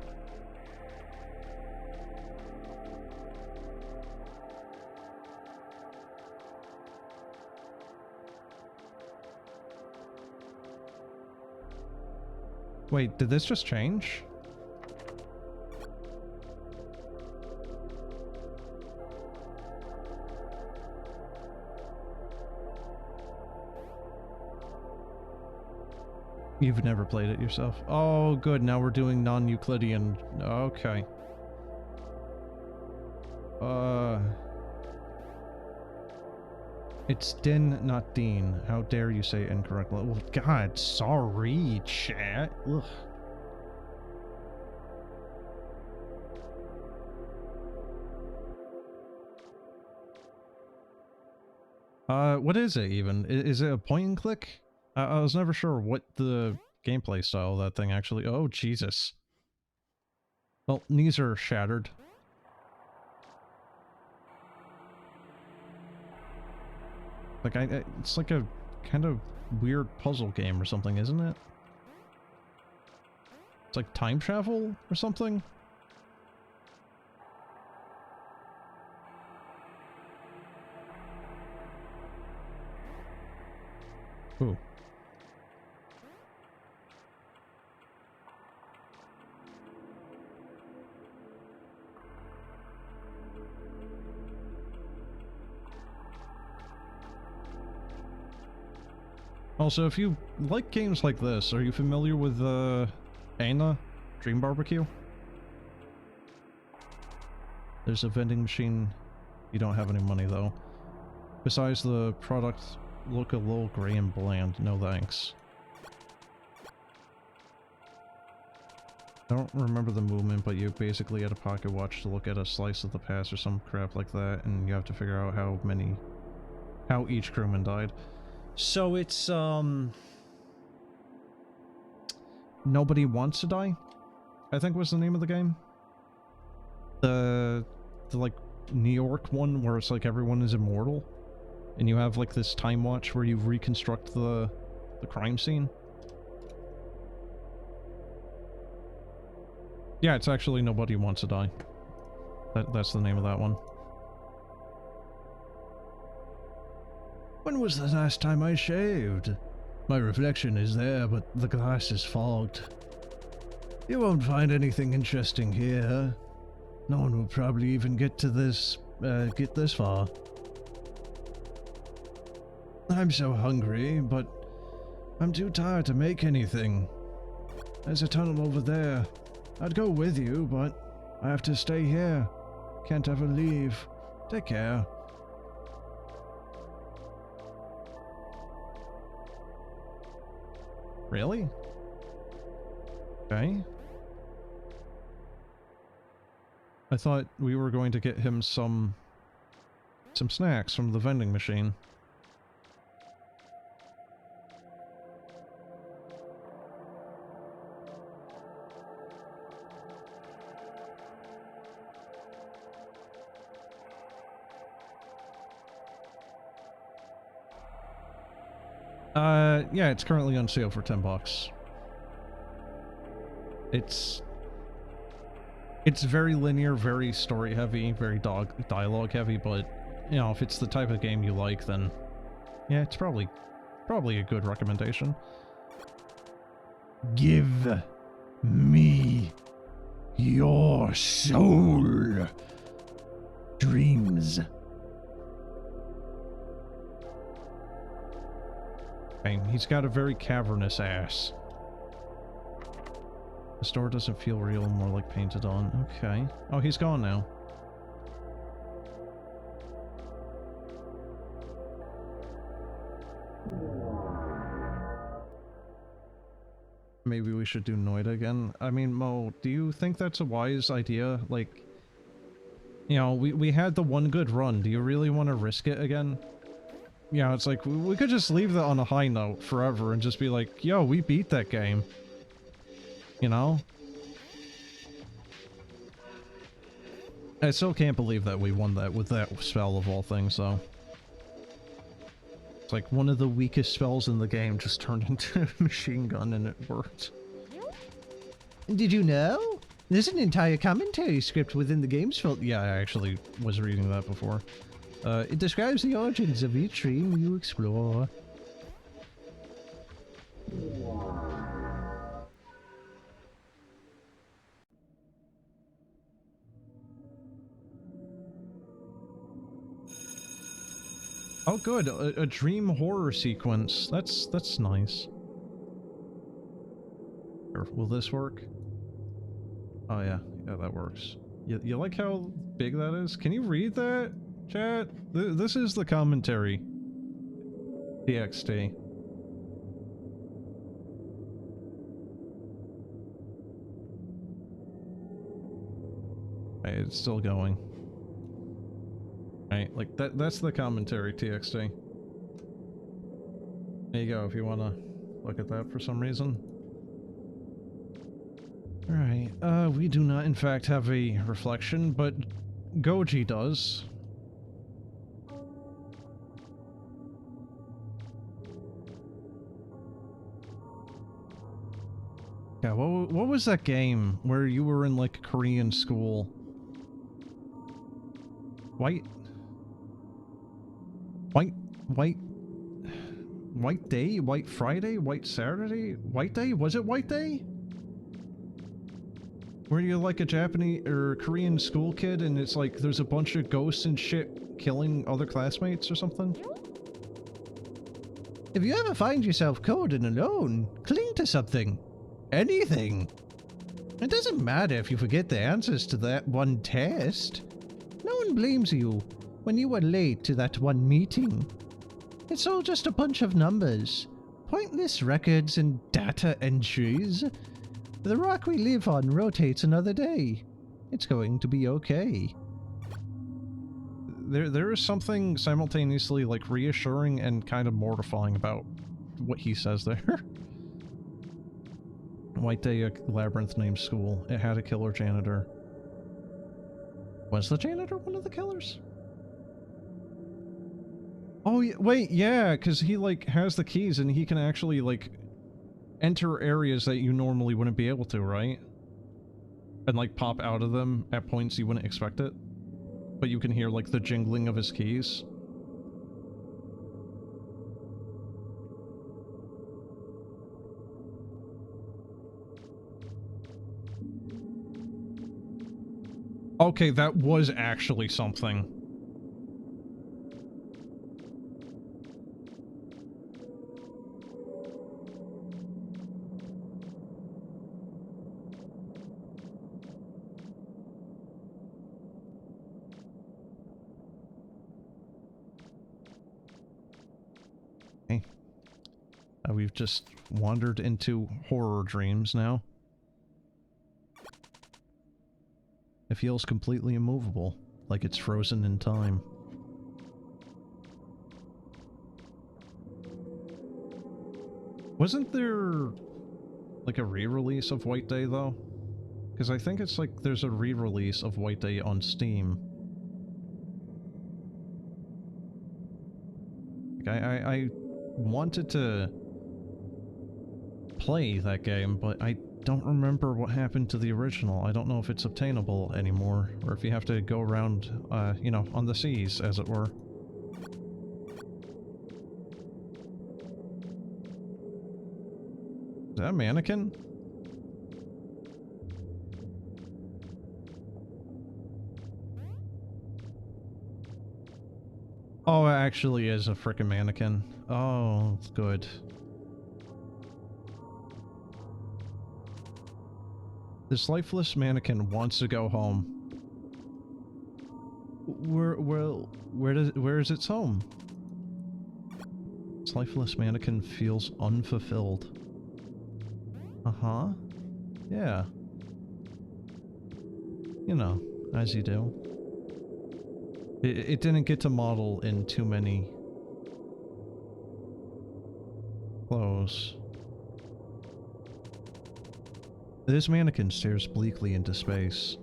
Wait, did this just change? You've never played it yourself? Oh, good. Now we're doing non-euclidean. Okay. It's Din, not Dean. How dare you say it incorrectly? Oh, God, sorry, chat. Ugh. What is it even? Is it a point and click? I was never sure what the gameplay style of that thing actually... Oh, Jesus. Well, knees are shattered. Like, it's like a kind of weird puzzle game or something, isn't it? It's like time travel or something? Ooh. Also, if you like games like this, are you familiar with Anna Dream Barbecue? There's a vending machine. You don't have any money though. Besides, the products look a little gray and bland. No thanks. I don't remember the movement, but you basically had a pocket watch to look at a slice of the past or some crap like that, and you have to figure out how each crewman died. So it's, Nobody Wants to Die, I think was the name of the game. The like, New York one where it's like everyone is immortal. And you have like this time watch where you reconstruct the crime scene. Yeah, it's actually Nobody Wants to Die. That's the name of that one. When was the last time I shaved? My reflection is there, but the glass is fogged. You won't find anything interesting here. No one will probably even get this far. I'm so hungry, but I'm too tired to make anything. There's a tunnel over there. I'd go with you, but I have to stay here. Can't ever leave. Take care. Really? Okay. I thought we were going to get him some snacks from the vending machine. Yeah, it's currently on sale for $10. It's very linear, very story heavy, very dialogue heavy, but, you know, if it's the type of game you like, then, yeah, it's probably a good recommendation. Give me your soul. Dreams. Okay, he's got a very cavernous ass. The store doesn't feel real, more like painted on. Okay. Oh, he's gone now. Maybe we should do Noida again. I mean, Mo, do you think that's a wise idea? Like, you know, we had the one good run. Do you really want to risk it again? Yeah, it's like, we could just leave that on a high note forever and just be like, yo, we beat that game. You know? I still can't believe that we won that with that spell of all things, though. It's like one of the weakest spells in the game just turned into a machine gun and it worked. Did you know? There's an entire commentary script within the game's fault. Yeah, I actually was reading that before. It describes the origins of each dream you explore. Oh good, a dream horror sequence. That's nice. Here, will this work? Oh yeah, that works. You like how big that is? Can you read that, chat? This is the commentary. TXT. It's still going. Right, like that's the commentary TXT. There you go if you want to look at that for some reason. Alright, we do not in fact have a reflection, but Goji does. Yeah, what was that game where you were in like Korean school? White Day? White Friday? White Saturday? White Day? Was it White Day? Where you're like a Japanese or Korean school kid and it's like there's a bunch of ghosts and shit killing other classmates or something? If you ever find yourself cold and alone, cling to something. Anything. It doesn't matter if you forget the answers to that one test. No one blames you when you were late to that one meeting. It's all just a bunch of numbers, pointless records and data entries. The rock we live on rotates another day. It's going to be okay. There is something simultaneously like reassuring and kind of mortifying about what he says there. White Day, a labyrinth named school. It had a killer janitor. Was the janitor one of the killers? Oh, wait, yeah, because he, like, has the keys and he can actually, like, enter areas that you normally wouldn't be able to, right? And, like, pop out of them at points you wouldn't expect it. But you can hear, like, the jingling of his keys. Okay, that was actually something. Okay. We've just wandered into horror dreams now. It feels completely immovable, like it's frozen in time. Wasn't there, like, a re-release of White Day, though? Because I think it's like there's a re-release of White Day on Steam. Like, I wanted to play that game, but I don't remember what happened to the original. I don't know if it's obtainable anymore, or if you have to go around, you know, on the seas, as it were. Is that a mannequin? Oh, it actually is a frickin' mannequin. Oh, good. This lifeless mannequin wants to go home. Where is its home? This lifeless mannequin feels unfulfilled. Uh-huh. Yeah. You know, as you do. It didn't get to model in too many clothes. This mannequin stares bleakly into space.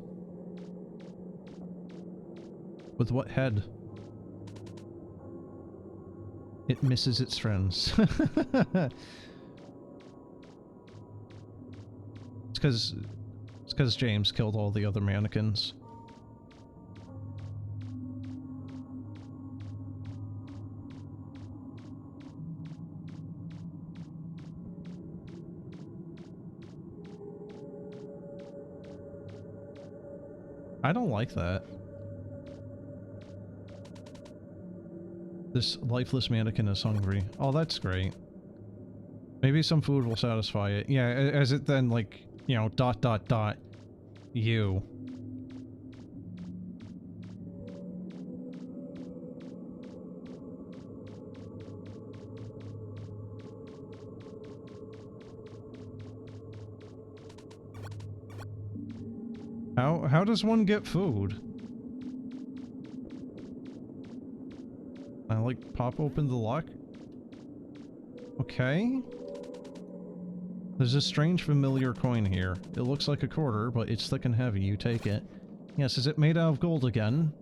With what head? It misses its friends. It's because James killed all the other mannequins. I don't like that. This lifeless mannequin is hungry. Oh, that's great. Maybe some food will satisfy it. Yeah, as it then, like, you know, ... you. How does one get food? I like pop open the lock. Okay. There's a strange familiar coin here. It looks like a quarter, but it's thick and heavy. You take it. Yes, is it made out of gold again?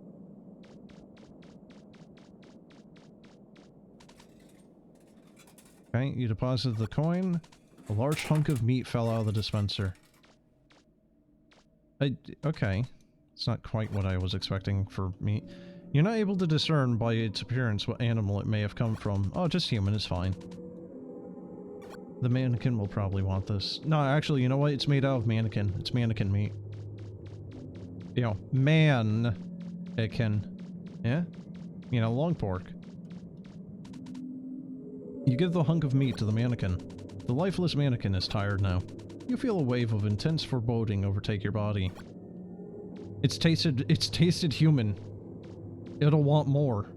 Okay, you deposited the coin. A large hunk of meat fell out of the dispenser. Okay. It's not quite what I was expecting for meat. You're not able to discern by its appearance what animal it may have come from. Oh, just human is fine. The mannequin will probably want this. No, actually, you know what? It's made out of mannequin. It's mannequin meat. You know, it can... Yeah? You know, long pork. You give the hunk of meat to the mannequin. The lifeless mannequin is tired now. You feel a wave of intense foreboding overtake your body. It's tasted human. It'll want more.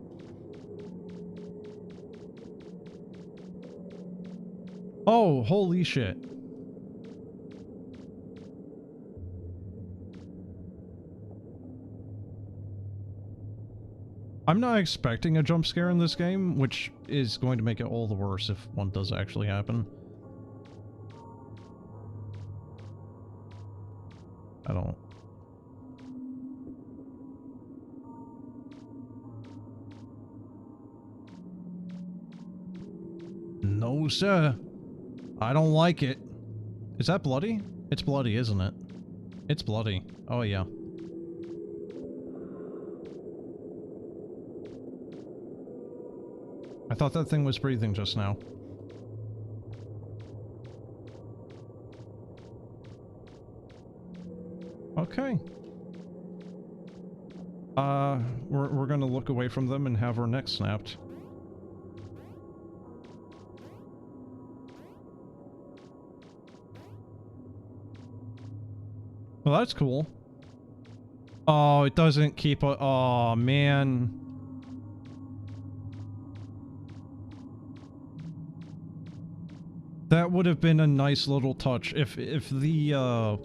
Oh, holy shit. I'm not expecting a jump scare in this game, which is going to make it all the worse if one does actually happen. I don't... No, sir. I don't like it. Is that bloody? It's bloody, isn't it? It's bloody. Oh, yeah. I thought that thing was breathing just now. Okay. We're gonna look away from them and have our necks snapped. Well, that's cool. Oh, it doesn't keep a... Oh, man. That would have been a nice little touch if the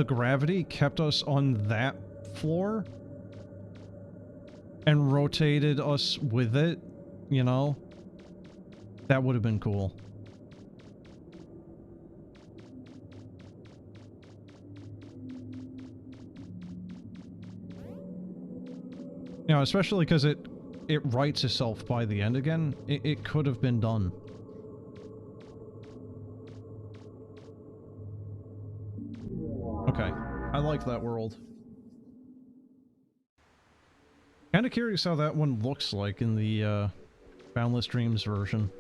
gravity kept us on that floor and rotated us with it, you know? That would have been cool. You know, especially because it rights itself by the end again. It could have been done. Okay, I like that world. Kinda curious how that one looks like in the, Boundless Dreams version.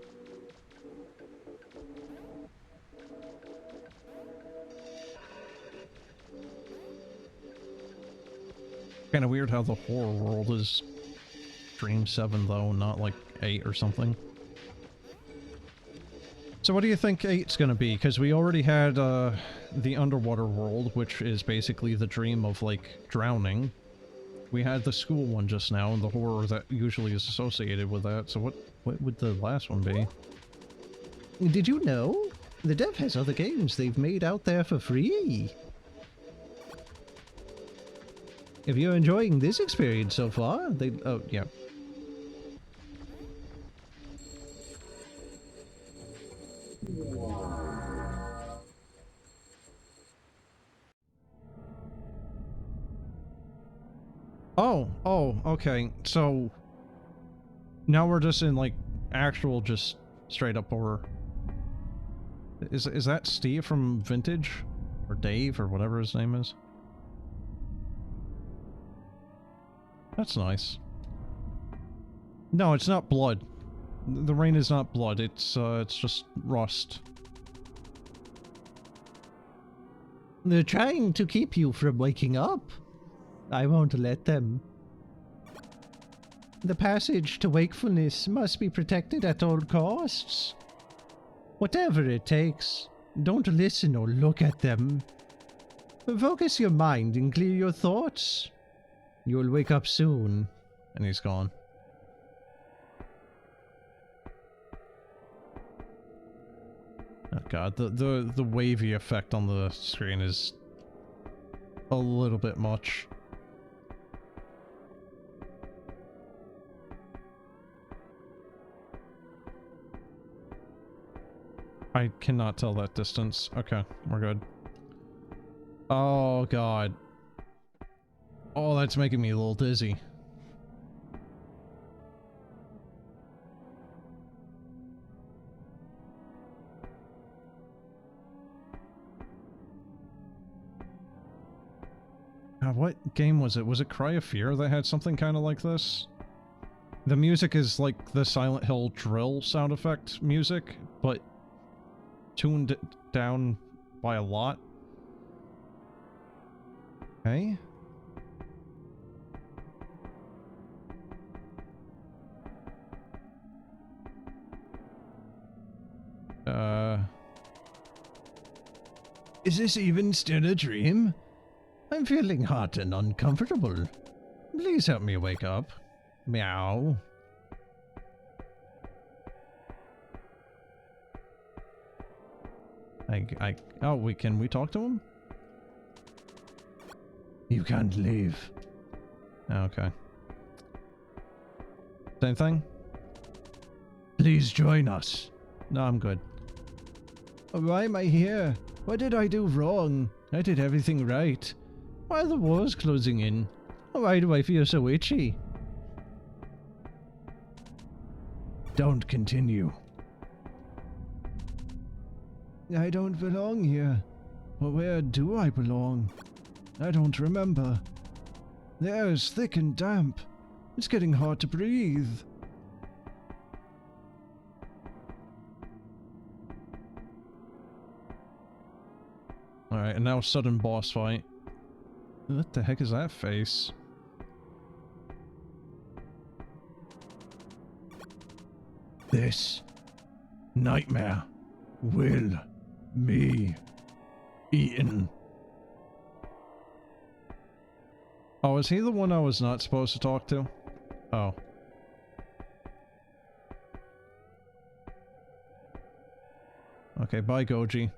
Kinda weird how the horror world is Dream 7 though, not like 8 or something. So what do you think 8's gonna be? Because we already had, the underwater world, which is basically the dream of, like, drowning. We had the school one just now, and the horror that usually is associated with that, so what would the last one be? Did you know? The dev has other games they've made out there for free. If you're enjoying this experience so far, they... Oh, yeah. Oh, okay. So now we're just in like actual just straight up horror. Is that Steve from Vintage? Or Dave or whatever his name is? That's nice. No, it's not blood. The rain is not blood. It's just rust. They're trying to keep you from waking up. I won't let them. The passage to wakefulness must be protected at all costs. Whatever it takes, don't listen or look at them. Focus your mind and clear your thoughts. You'll wake up soon. And he's gone. Oh god, the wavy effect on the screen is a little bit much. I cannot tell that distance. Okay, we're good. Oh, God. Oh, that's making me a little dizzy. What game was it? Was it Cry of Fear that had something kind of like this? The music is like the Silent Hill drill sound effect music, but tuned down by a lot. Okay. Is this even still a dream? I'm feeling hot and uncomfortable. Please help me wake up. Meow. Can we talk to him? You can't leave. Okay. Same thing? Please join us. No, I'm good. Why am I here? What did I do wrong? I did everything right. Why are the walls closing in? Why do I feel so itchy? Don't continue. I don't belong here. But where do I belong? I don't remember. The air is thick and damp. It's getting hard to breathe. Alright, and now sudden boss fight. What the heck is that face? This nightmare will be eaten. Oh, is he the one I was not supposed to talk to? Oh. Okay, bye Goji.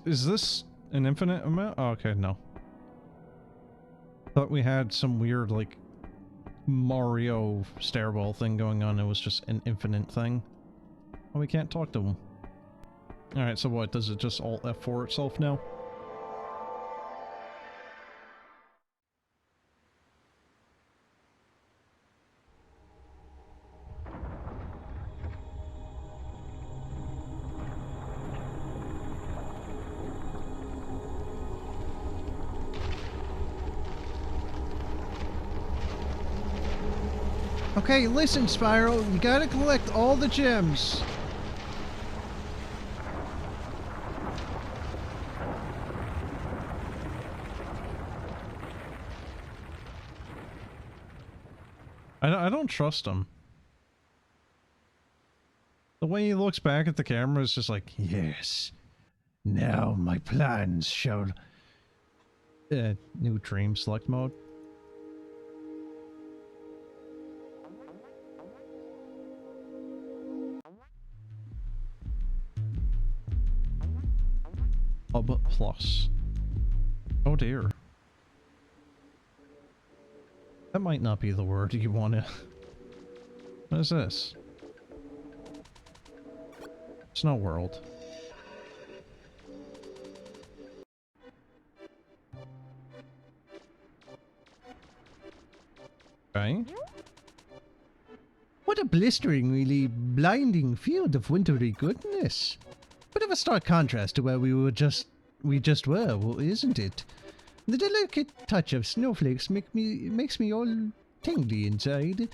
Is this an infinite amount? Oh, okay, no. Thought we had some weird, like, Mario stairwell thing going on. It was just an infinite thing. Oh, we can't talk to him. Alright, so what? Does it just alt F4 itself now? Okay, listen, Spiral. You gotta collect all the gems. I don't trust him. The way he looks back at the camera is just like, Yes. Now my plans shall... new dream select mode. Hub plus. Oh dear. That might not be the word you want to... What is this? Snow World. Okay. What a blisteringly blinding field of wintry goodness. Bit of a stark contrast to where we just were, well, isn't it? The delicate touch of snowflakes makes me all tingly inside.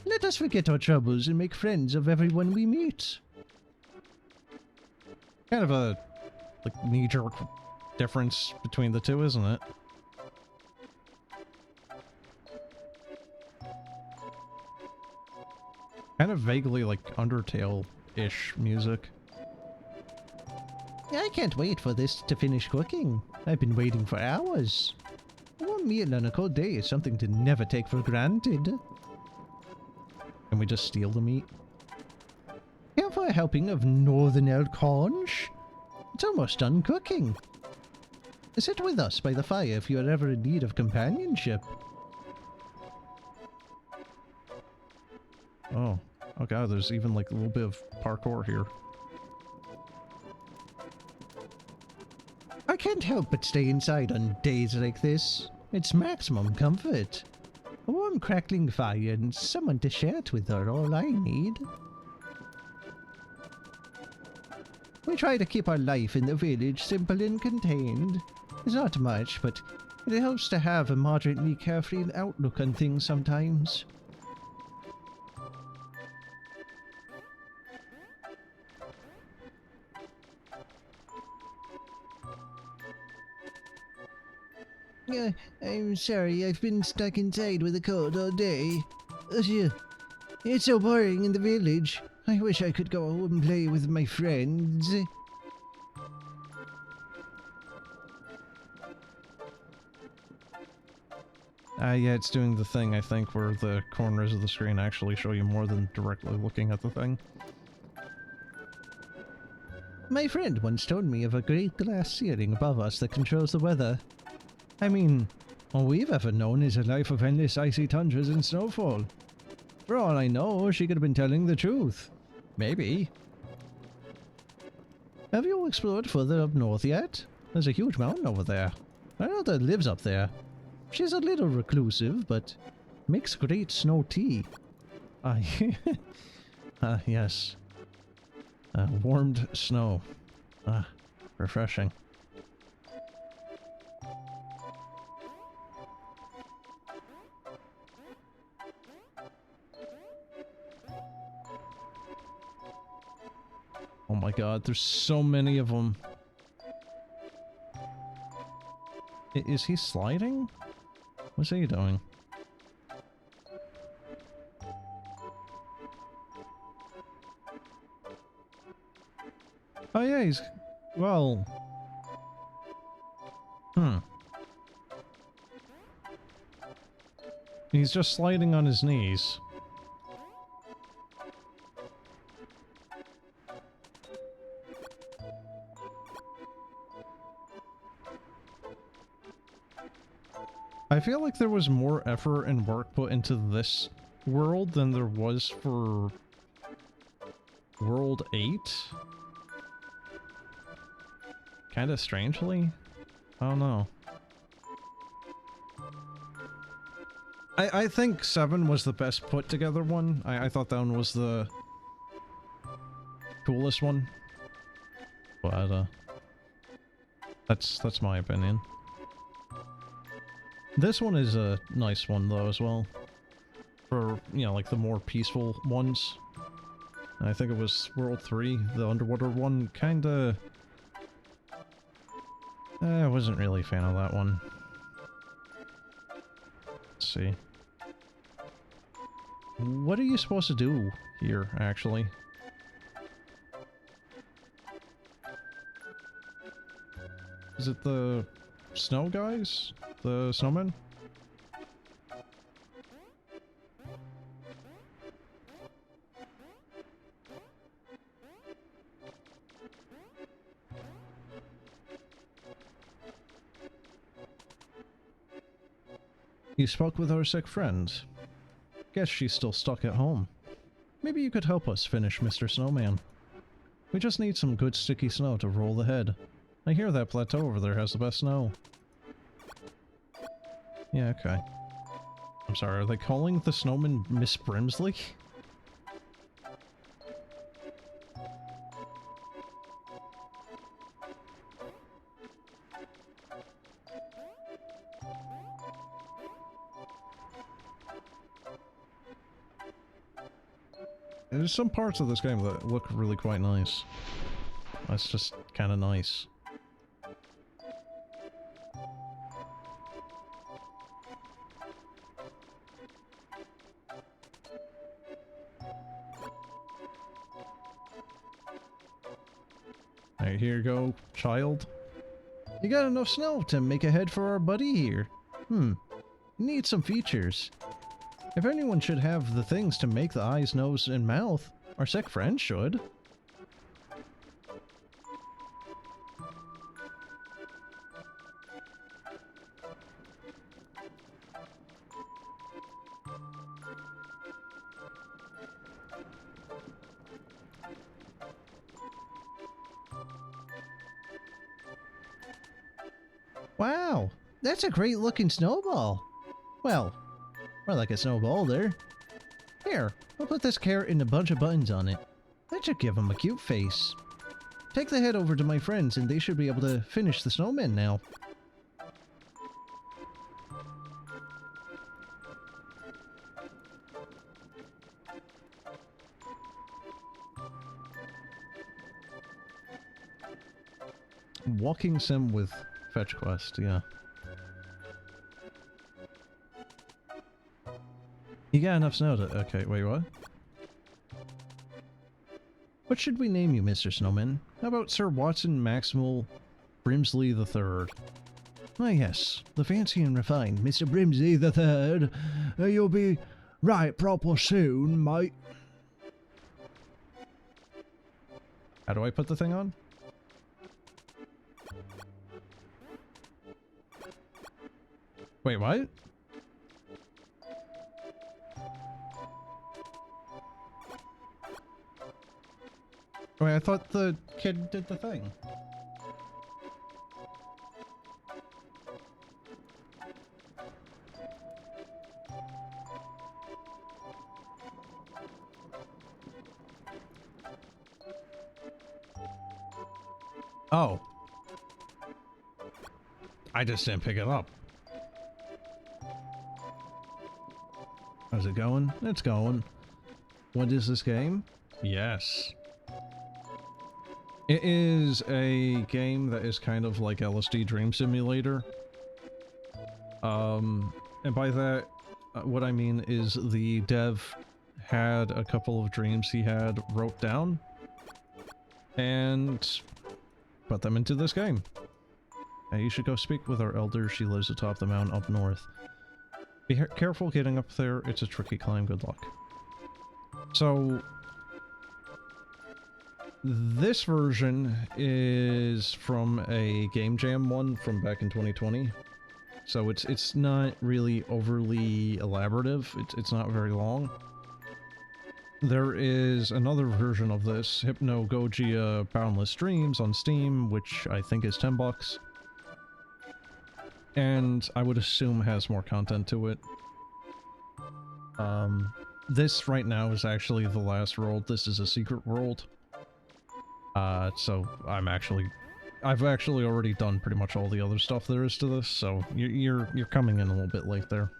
Let us forget our troubles and make friends of everyone we meet. Kind of a, like, knee-jerk difference between the two, isn't it? Kind of vaguely like Undertale-ish music. I can't wait for this to finish cooking. I've been waiting for hours. One meal on a cold day is something to never take for granted. Can we just steal the meat? Here for a helping of northern elk conch. It's almost done cooking. Sit with us by the fire if you are ever in need of companionship. Oh. Oh god, there's even like a little bit of parkour here. I can't help but stay inside on days like this. It's maximum comfort. A warm crackling fire and someone to share it with are all I need. We try to keep our life in the village simple and contained. It's not much, but it helps to have a moderately carefree outlook on things sometimes. I'm sorry, I've been stuck inside with a cold all day. It's so boring in the village. I wish I could go and play with my friends. Yeah, it's doing the thing, I think, where the corners of the screen actually show you more than directly looking at the thing. My friend once told me of a great glass ceiling above us that controls the weather. I mean, all we've ever known is a life of endless icy tundras and snowfall. For all I know, she could have been telling the truth. Maybe. Have you explored further up north yet? There's a huge mountain over there. My mother lives up there. She's a little reclusive, but makes great snow tea. Yes. Warmed snow. Refreshing. Oh my god, there's so many of them. Is he sliding? What's he doing? Oh yeah, he's... well... He's just sliding on his knees. I feel like there was more effort and work put into this world than there was for World 8. Kinda strangely? I don't know. I think 7 was the best put together one. I thought that one was the coolest one. But that's my opinion. This one is a nice one though as well. For, you know, like the more peaceful ones. I think it was World 3, the underwater one, kinda... I wasn't really a fan of that one. Let's see. What are you supposed to do here, actually? Is it the snow guys? The snowmen? You spoke with our sick friend. Guess she's still stuck at home. Maybe you could help us finish Mr. Snowman. We just need some good sticky snow to roll the head. I hear that plateau over there has the best snow. Yeah, okay. I'm sorry, are they calling the snowman Miss Brimsley? There's some parts of this game that look really quite nice. That's just kind of nice. Alright, here you go, child. You got enough snow to make a head for our buddy here. Need some features. If anyone should have the things to make the eyes, nose, and mouth, our sick friend should. Wow, that's a great looking snowball. Well, more like a snowball there. Here, I'll put this carrot and a bunch of buttons on it. That should give him a cute face. Take the head over to my friends and they should be able to finish the snowman now. Walking sim with fetch quest, yeah. You got enough snow to... Okay, wait, what? What should we name you, Mr. Snowman? How about Sir Watson Maximal Brimsley III? Ah, yes, the fancy and refined Mr. Brimsley the Third. You'll be right proper soon, mate. How do I put the thing on? Wait, what? Wait, I thought the kid did the thing. Oh. I just didn't pick it up. How's it going? It's going. What is this game? Yes. It is a game that is kind of like LSD Dream Simulator. And by that, what I mean is the dev had a couple of dreams he had wrote down and put them into this game. You should go speak with our elder. She lives atop the mountain up north. Be careful getting up there. It's a tricky climb. Good luck. So, this version is from a Game Jam one from back in 2020. So it's not really overly elaborative. It's not very long. There is another version of this, Hypnagogia Boundless Dreams on Steam, which I think is $10. And I would assume has more content to it. This right now is actually the last world. This is a secret world. So I've actually already done pretty much all the other stuff there is to this, so you're coming in a little bit late there.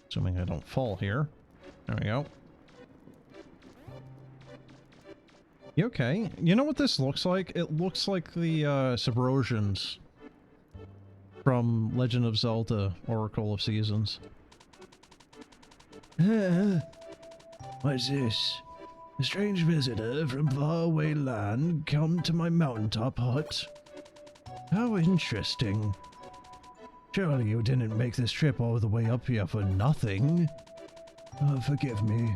Assuming I don't fall here. There we go. You okay? You know what this looks like? It looks like the Subrosians from Legend of Zelda Oracle of Seasons. What's this? A strange visitor from faraway land come to my mountaintop hut. How interesting. Surely you didn't make this trip all the way up here for nothing. Oh, forgive me.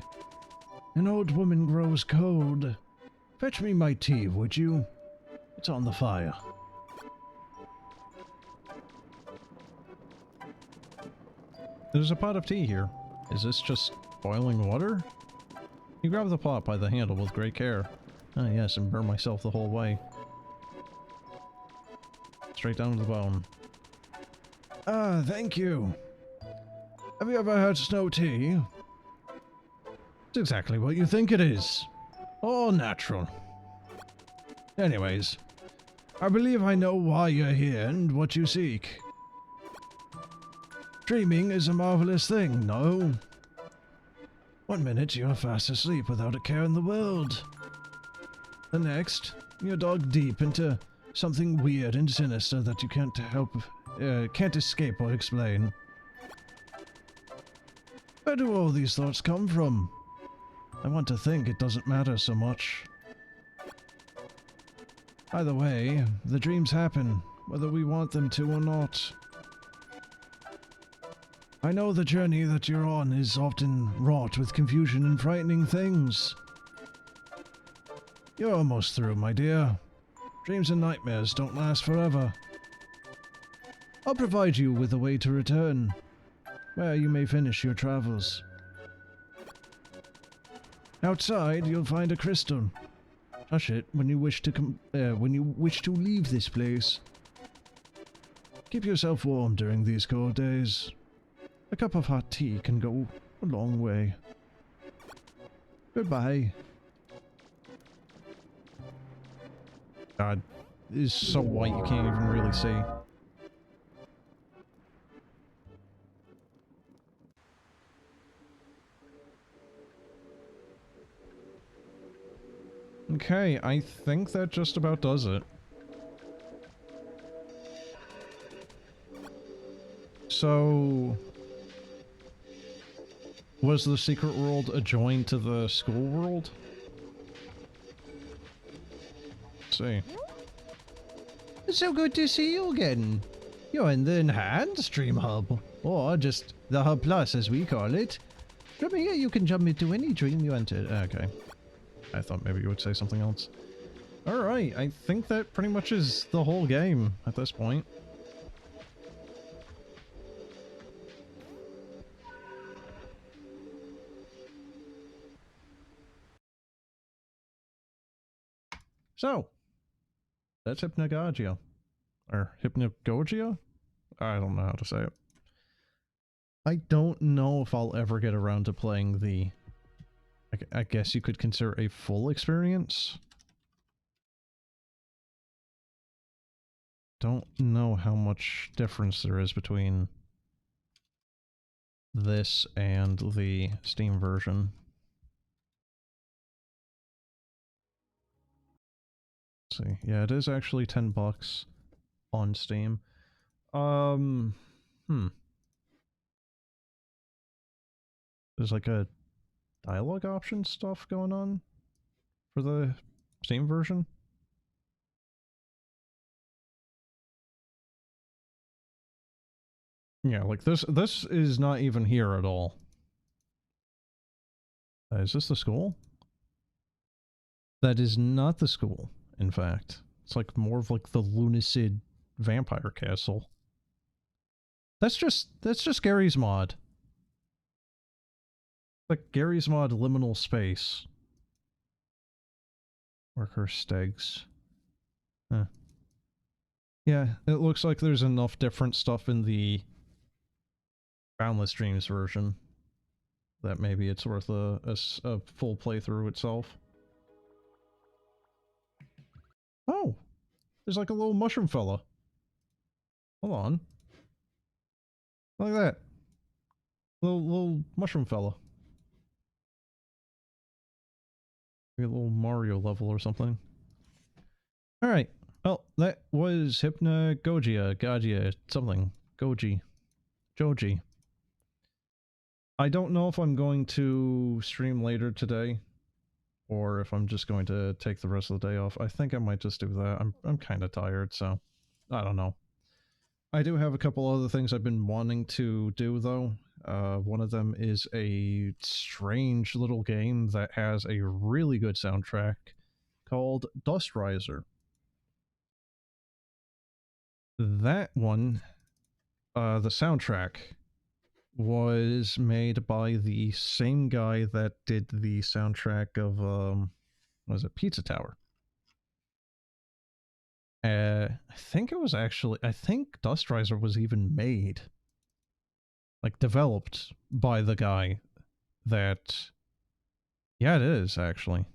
An old woman grows cold. Fetch me my tea, would you? It's on the fire. There's a pot of tea here. Is this just boiling water? You grab the pot by the handle with great care. Ah yes, and burn myself the whole way. Straight down to the bone. Ah, thank you. Have you ever had snow tea? It's exactly what you think it is. All natural. Anyways, I believe I know why you're here and what you seek. Dreaming is a marvelous thing, no? 1 minute you're fast asleep without a care in the world. The next, You're dug deep into something weird and sinister that you can't escape or explain. Where do all these thoughts come from? I want to think it doesn't matter so much. Either way, the dreams happen, whether we want them to or not. I know the journey that you're on is often wrought with confusion and frightening things. You're almost through, my dear. Dreams and nightmares don't last forever. I'll provide you with a way to return, where you may finish your travels. Outside, you'll find a crystal. Touch it when you wish to leave this place. Keep yourself warm during these cold days. A cup of hot tea can go a long way. Goodbye. God, it is so white you can't even really see. Okay, I think that just about does it. So, was the secret world adjoined to the school world? Let's see. So good to see you again. You're in the Enhanced Dream Hub, or just the Hub Plus as we call it. From here you can jump into any dream you enter. Okay. I thought maybe you would say something else. Alright, I think that pretty much is the whole game at this point. So, that's Hypnagogia. Or Hypnagogia? I don't know how to say it. I don't know if I'll ever get around to playing the... I guess you could consider a full experience? Don't know how much difference there is between this and the Steam version. Let's see. Yeah, it is actually $10 on Steam. There's like a dialogue option stuff going on for the Steam version. Yeah, like this is not even here at all. Is this the school? That is not the school, in fact. It's like more of like the Lucid vampire castle. That's just Gary's mod. Like Gary's mod liminal space. Worker Stegs. Huh. Yeah, it looks like there's enough different stuff in the Boundless Dreams version that maybe it's worth a full playthrough itself. Oh! There's like a little mushroom fella. Hold on. Look at that. Little mushroom fella. Maybe a little Mario level or something. Alright. Well, that was Hypnagogia, something. Joji. I don't know if I'm going to stream later today, or if I'm just going to take the rest of the day off. I think I might just do that. I'm kind of tired, so I don't know. I do have a couple other things I've been wanting to do, though. One of them is a strange little game that has a really good soundtrack called Dust Riser. That one, the soundtrack, was made by the same guy that did the soundtrack of, what was it, Pizza Tower. I think it was actually, I think Dust Riser was even made, like developed by the guy that, yeah, it is actually.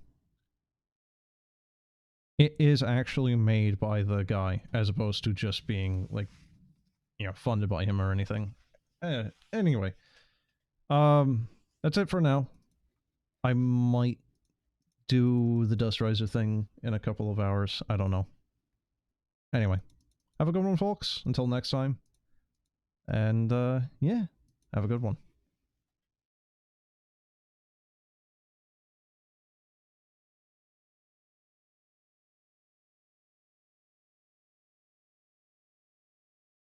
It is actually made by the guy, as opposed to just being, like, you know, funded by him or anything. Anyway, that's it for now. I might do the Dust Riser thing in a couple of hours. I don't know. Anyway, have a good one, folks. Until next time. And, yeah, have a good one.